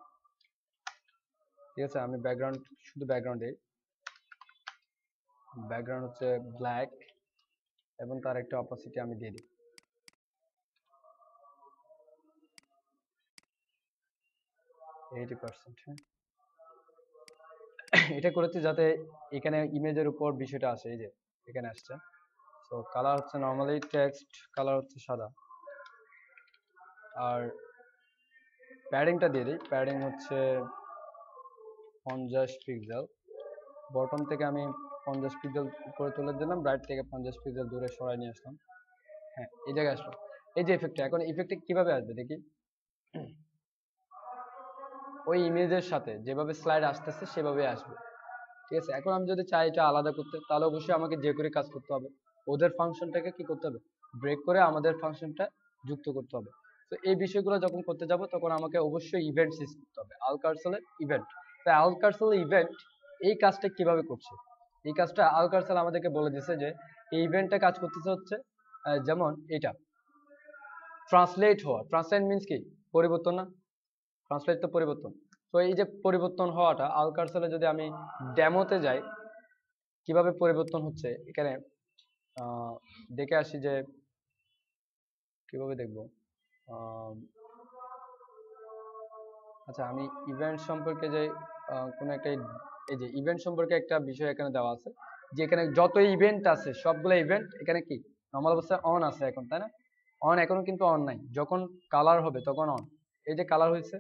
ঠিক আছে আমি ব্যাকগ্রাউন্ড শুধু ব্যাকগ্রাউন্ডে, ব্যাকগ্রাউন্ড হচ্ছে ব্ল্যাক, এবং তার একটা অপাসিটি আমি দিয়ে দিই 80%। হ্যাঁ, এটা করেছি যাতে এখানে ইমেজের উপর বিষয়টা আসে, এই যে এখানে আসছে। তো কালার হচ্ছে নর্মালি টেক্সট কালার হচ্ছে সাদা, আর প্যাডিংটা দিয়ে দিই, প্যাডিং হচ্ছে 50 পিক্সেল। বটম থেকে আমি 50 পিক্সেল উপরে তুলে দিলাম, রাইট থেকে 50 পিক্সেল দূরে সরাই নিয়ে আসলাম। হ্যাঁ এই জায়গায় আসলো, এই যে ইফেক্টটা। এখন ইফেক্টটা কিভাবে আসবে দেখি, ওই ইমেজের সাথে যেভাবে স্লাইড আসতেছে সেভাবে আসবে, ঠিক আছে। এখন আমি যদি চাই এটা আলাদা করতে, তাহলে অবশ্যই আমাকে যে করে কাজ করতে হবে, ওদের ফাংশনটাকে কি করতে হবে, ব্রেক করে আমাদের ফাংশনটা যুক্ত করতে হবে। তো এই বিষয়গুলো যখন করতে যাব, তখন আমাকে অবশ্যই ইভেন্ট সিস্টেম করতে হবে, আল কার্সলের ইভেন্ট। তাই আল কার্সলের ইভেন্ট এই কাজটা কিভাবে করছে, এই কাজটা আল কার্সল আমাদেরকে বলে দিছে যে এই ইভেন্টটা কাজ করতেছে হচ্ছে যেমন এটা ট্রান্সলেট হওয়া। ট্রান্সলেট মিন্স কি, পরিবর্তন না, ট্রান্সলেট তো পরিবর্তন। তো এই যে পরিবর্তন হওয়াটা আল কার্সলে যদি আমি ডেমোতে যাই, কিভাবে পরিবর্তন হচ্ছে এখানে দেখে আসি যে কিভাবে দেখবো। আচ্ছা, আমি ইভেন্ট সম্পর্কে যে কোনো একটা, এই যে ইভেন্ট সম্পর্কে একটা বিষয় এখানে দেওয়া আছে, যে এখানে যত ইভেন্ট আছে সবগুলো ইভেন্ট এখানে কি নর্মাল অবস্থায় অন আছে এখন, তাই না? অন এখনো কিন্তু অন নাই, যখন কালার হবে তখন অন। এই যে কালার হয়েছে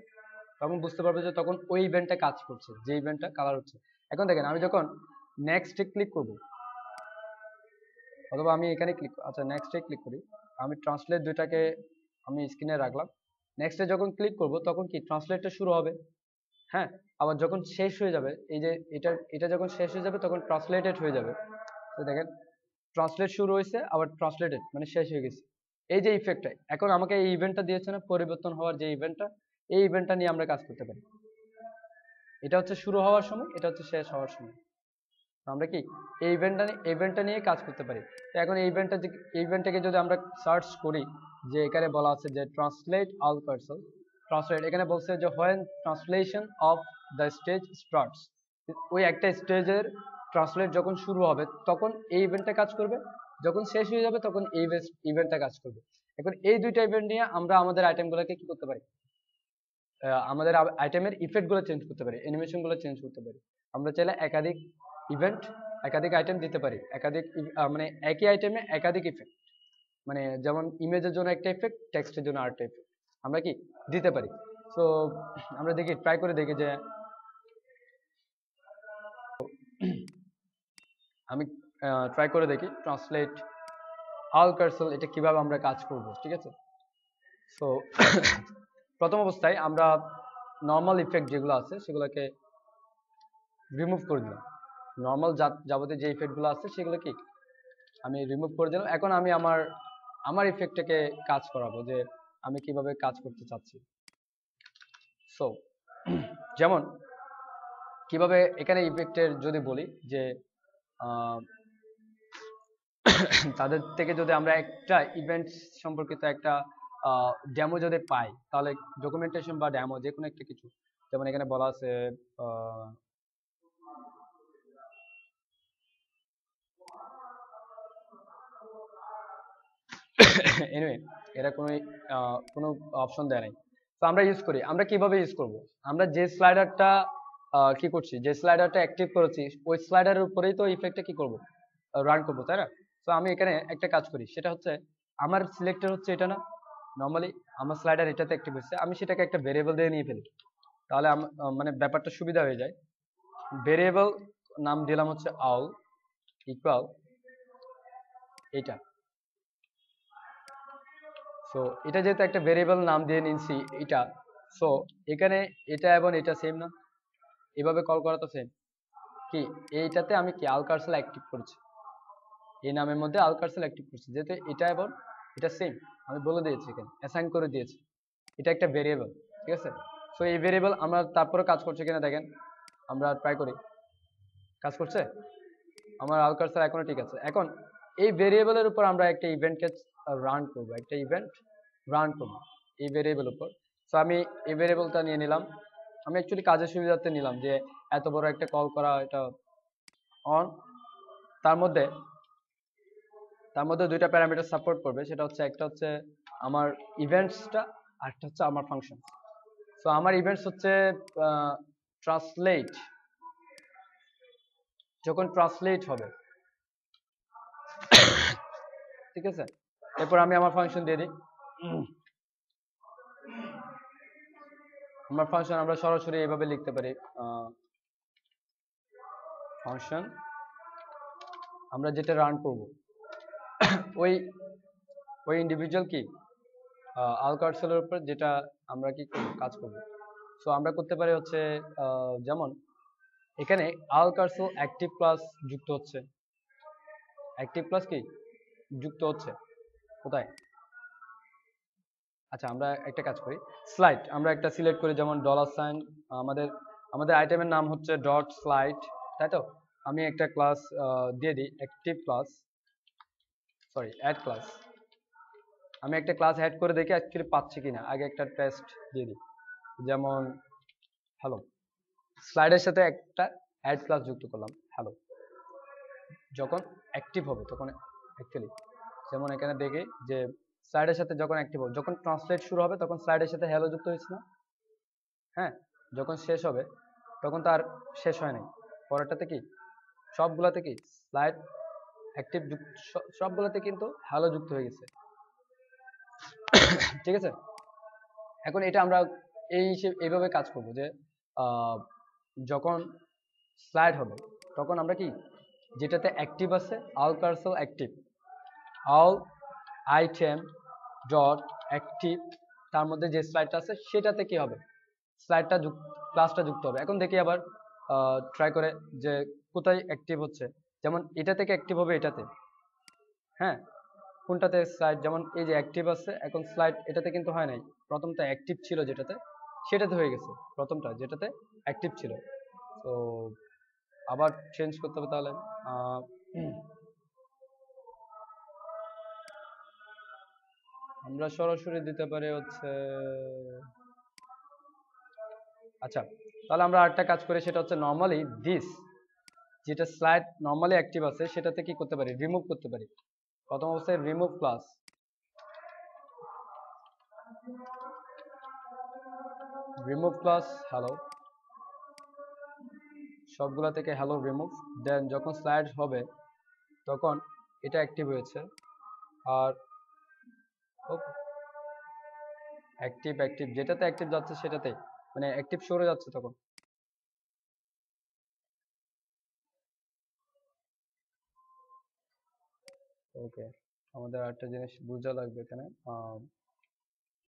তখন বুঝতে পারবে যে তখন ওই ইভেন্টটা কাজ করছে, যে ইভেন্টটা কালার হচ্ছে। এখন দেখেন আমি যখন নেক্সটে ক্লিক করব, অথবা আমি এখানে ক্লিক, আচ্ছা নেক্সটে ক্লিক করি, আমি ট্রান্সলেট দুইটাকে আমি স্ক্রিনে রাখলাম। নেক্সটে যখন ক্লিক করব তখন কি ট্রান্সলেটটা শুরু হবে, হ্যাঁ। আবার যখন শেষ হয়ে যাবে, এই যে এটা যখন শেষ হয়ে যাবে তখন ট্রান্সলেটেড হয়ে যাবে। তো দেখেন ট্রান্সলেট শুরু হয়েছে আবার ট্রান্সলেটেড মানে শেষ হয়ে গেছে। এই যে ইফেক্টটা এখন আমাকে এই ইভেন্টটা দিয়েছে না, পরিবর্তন হওয়ার যে ইভেন্টটা, এই ইভেন্টটা নিয়ে আমরা কাজ করতে পারি। এটা হচ্ছে শুরু হওয়ার সময়, এটা হচ্ছে শেষ হওয়ার সময়। আমরা কি এই ইভেন্টটা নিয়ে কাজ করতে পারি। তো এখন এই ইভেন্টটাকে যদি আমরা সার্চ করি, যে এখানে বলা আছে যে ট্রান্সলেট অল কার্সর, ট্রান্সলেট এখানে বলছে যে when translation of the stage starts, ওই একটা স্টেজের ট্রান্সলেট যখন শুরু হবে তখন এই ইভেন্টটা কাজ করবে, যখন শেষ হয়ে যাবে তখন এই ইভেন্টটা কাজ করবে। এখন এই দুইটা ইভেন্ট নিয়ে আমরা আমাদের আইটেমগুলোকে কি করতে পারি, আমাদের আইটেমের ইফেক্ট গুলো চেঞ্জ করতে পারি, অ্যানিমেশন গুলো চেঞ্জ করতে পারি। আমরা চাইলে একাধিক ইভেন্ট, একাধিক আইটেম দিতে পারি, মানে একই আইটেমে একাধিক ইফেক্ট, মানে যেমন ইমেজের জন্য একটা ইফেক্ট, টেক্সটের জন্য আরেকটা ইফেক্ট আমরা কি দিতে পারি। সো আমরা দেখি, ট্রাই করে দেখি যে আমি ট্রাই করে দেখি ট্রান্সলেট অল কার্সর এটা কিভাবে আমরা কাজ করব, ঠিক আছে। সো প্রথম অবস্থায় আমরা নর্মাল ইফেক্ট যেগুলো আছে সেগুলোকে রিমুভ করে দিলাম। নর্মাল যাবতীয় যে ইফেক্ট গুলো আছে সেগুলো কি আমি রিমুভ করে দিলাম। এখন আমি আমার ইফেক্টটাকে কাজ করাবো, যে আমি কিভাবে কাজ করতে চাচ্ছি। সো যেমন কিভাবে এখানে ইফেক্টের যদি বলি যে তাদের থেকে যদি আমরা একটা ইভেন্ট সম্পর্কিত একটা ডেমো যদি পাই, তাহলে ডকুমেন্টেশন বা ডেমো যে কোনো একটা কিছু, যেমন এখানে বলা আছে এনিওয়ে এটা কোনো অপশন দেয় নাই। তো আমরা ইউজ করি, আমরা কিভাবে ইউজ করব, আমরা যে স্লাইডারটা কি করছি, যে স্লাইডারটা অ্যাক্টিভ করেছি ওই স্লাইডারের উপরেই তো ইফেক্টটা কি করব, রান করব, তাই না? তো আমি এখানে একটা কাজ করি, সেটা হচ্ছে আমার সিলেক্টর হচ্ছে এটা না, নর্মালি আমার স্লাইডার এটাতে অ্যাক্টিভ হচ্ছে, আমি সেটাকে একটা ভেরিয়েবল দিয়ে নিয়ে ফেলি, তাহলে মানে ব্যাপারটা সুবিধা হয়ে যায়। ভেরিয়েবল নাম দিলাম হচ্ছে আউল ইকুয়াল এটা। সো এটা যেহেতু একটা ভেরিয়েবল নাম দিয়ে নিচ্ছি এটা, সো এখানে এটা এবং এটা সেম না, এভাবে কল করা তো সেম। কি এইটাতে আমি কি আল কার্সর অ্যাক্টিভ করেছি, এই নামের মধ্যে আল কার্সর অ্যাক্টিভ করছি, যেহেতু এটা এবং এটা সেম আমি বলে দিয়েছি, এখানে অ্যাসাইন করে দিয়েছি, এটা একটা ভেরিয়েবল, ঠিক আছে। সো এই ভেরিয়েবল আমরা তারপরে কাজ করছে কিনা দেখেন, আমরা ট্রাই করি, কাজ করছে আমার আল কার্সর এখনো ঠিক আছে। এখন এই ভেরিয়েবলের উপর আমরা একটা ইভেন্টকে রান করব, একটা ইভেন্ট রান করব এই ভেরিয়েবল উপর। সো আমি এই ভেরিয়েবলটা নিয়ে নিলাম, আমি অ্যাকচুয়ালি কাজের সুবিধার্থে নিলাম, যে এত বড় একটা কল করা এটা অন, তার মধ্যে দুইটা প্যারামিটার সাপোর্ট করবে, সেটা হচ্ছে একটা হচ্ছে আমার ইভেন্টসটা আর একটা হচ্ছে আমার ফাংশন। সো আমার ইভেন্টস হচ্ছে ট্রান্সলেট, যখন ট্রান্সলেট হবে, ঠিক আছে। এরপর আমি আমার ফাংশন দিয়ে দিই, আমার ফাংশন আমরা সরাসরি এইভাবে লিখতে পারি, ফাংশন আমরা যেটা রান করব ওই ইন্ডিভিজুয়াল কি আল কার্সরের উপর যেটা আমরা কি কাজ করব। সো আমরা করতে পারি হচ্ছে যেমন এখানে আল কার্সর অ্যাক্টিভ প্লাস যুক্ত হচ্ছে, অ্যাক্টিভ প্লাস কি যুক্ত হচ্ছে কোথায়, আচ্ছা আমরা একটা কাজ করি, স্লাইড আমরা একটা সিলেক্ট করি, যেমন $, আমাদের আইটেমের নাম হচ্ছে ডট স্লাইড, তাই তো। আমি একটা ক্লাস দিয়ে দিই active class, sorry add class, আমি একটা ক্লাস অ্যাড করে দেখি অ্যাকচুয়ালি পাচ্ছি কিনা, আগে একটা টেস্ট দিয়ে দিই, যেমন হ্যালো, স্লাইডের সাথে একটা অ্যাড ক্লাস যুক্ত করলাম হ্যালো। যখন অ্যাক্টিভ হবে তখন অ্যাকচুয়ালি, যেমন এখানে দেখি যে স্লাইডের সাথে যখন অ্যাক্টিভ হবে, যখন ট্রান্সলেট শুরু হবে তখন স্লাইডের সাথে হ্যালো যুক্ত হয়েছে না? হ্যাঁ, যখন শেষ হবে তখন তো আর শেষ হয় নাই, পরেরটাতে কি সবগুলাতে কি স্লাইড অ্যাক্টিভ সবগুলাতে কিন্তু হ্যালো যুক্ত হয়ে গেছে। ঠিক আছে, এখন এটা আমরা এইভাবে কাজ করব যে যখন স্লাইড হবে তখন আমরা কি যেটাতে অ্যাক্টিভ আছে all cursor active, all item dot active, তার মধ্যে যে স্লাইডটা আছে সেটাতে কি হবে স্লাইডটা ক্লাসটা যুক্ত হবে। এখন দেখি আবার ট্রাই করে যে কোথায় অ্যাক্টিভ হচ্ছে, যেমন এটা থেকে অ্যাক্টিভ হবে এটাতে। হ্যাঁ, কোনটাতে স্লাইড, যেমন এই যে অ্যাক্টিভ আছে, এখন স্লাইড এটাতে কিন্তু হয় নাই, প্রথমটা অ্যাক্টিভ ছিল যেটাতে সেটাতে হয়ে গেছে, প্রথমটা যেটাতে অ্যাক্টিভ ছিল। তো আবার চেঞ্জ করতে হবে তাহলে। আমরা সরাসরি দিতে পারি হচ্ছে, আচ্ছা তাহলে আমরা আরেকটা কাজ করি, সেটা হচ্ছে নর্মালি দিস যেটা স্লাইড নর্মালি অ্যাক্টিভ আছে সেটাতে কি করতে পারি, রিমুভ করতে পারি। প্রথম অবস্থায় রিমুভ ক্লাস, হ্যালো, সবগুলা থেকে হ্যালো রিমুভ, দেন যখন স্লাইড হবে তখন এটা অ্যাক্টিভ হয়েছে, আর অ্যাক্টিভ যেটাতে অ্যাক্টিভ যাচ্ছে সেটাতে মানে অ্যাক্টিভ সরে যাচ্ছে তখন। ওকে, আমাদের আরেকটা জিনিস বোঝা লাগবে এখানে,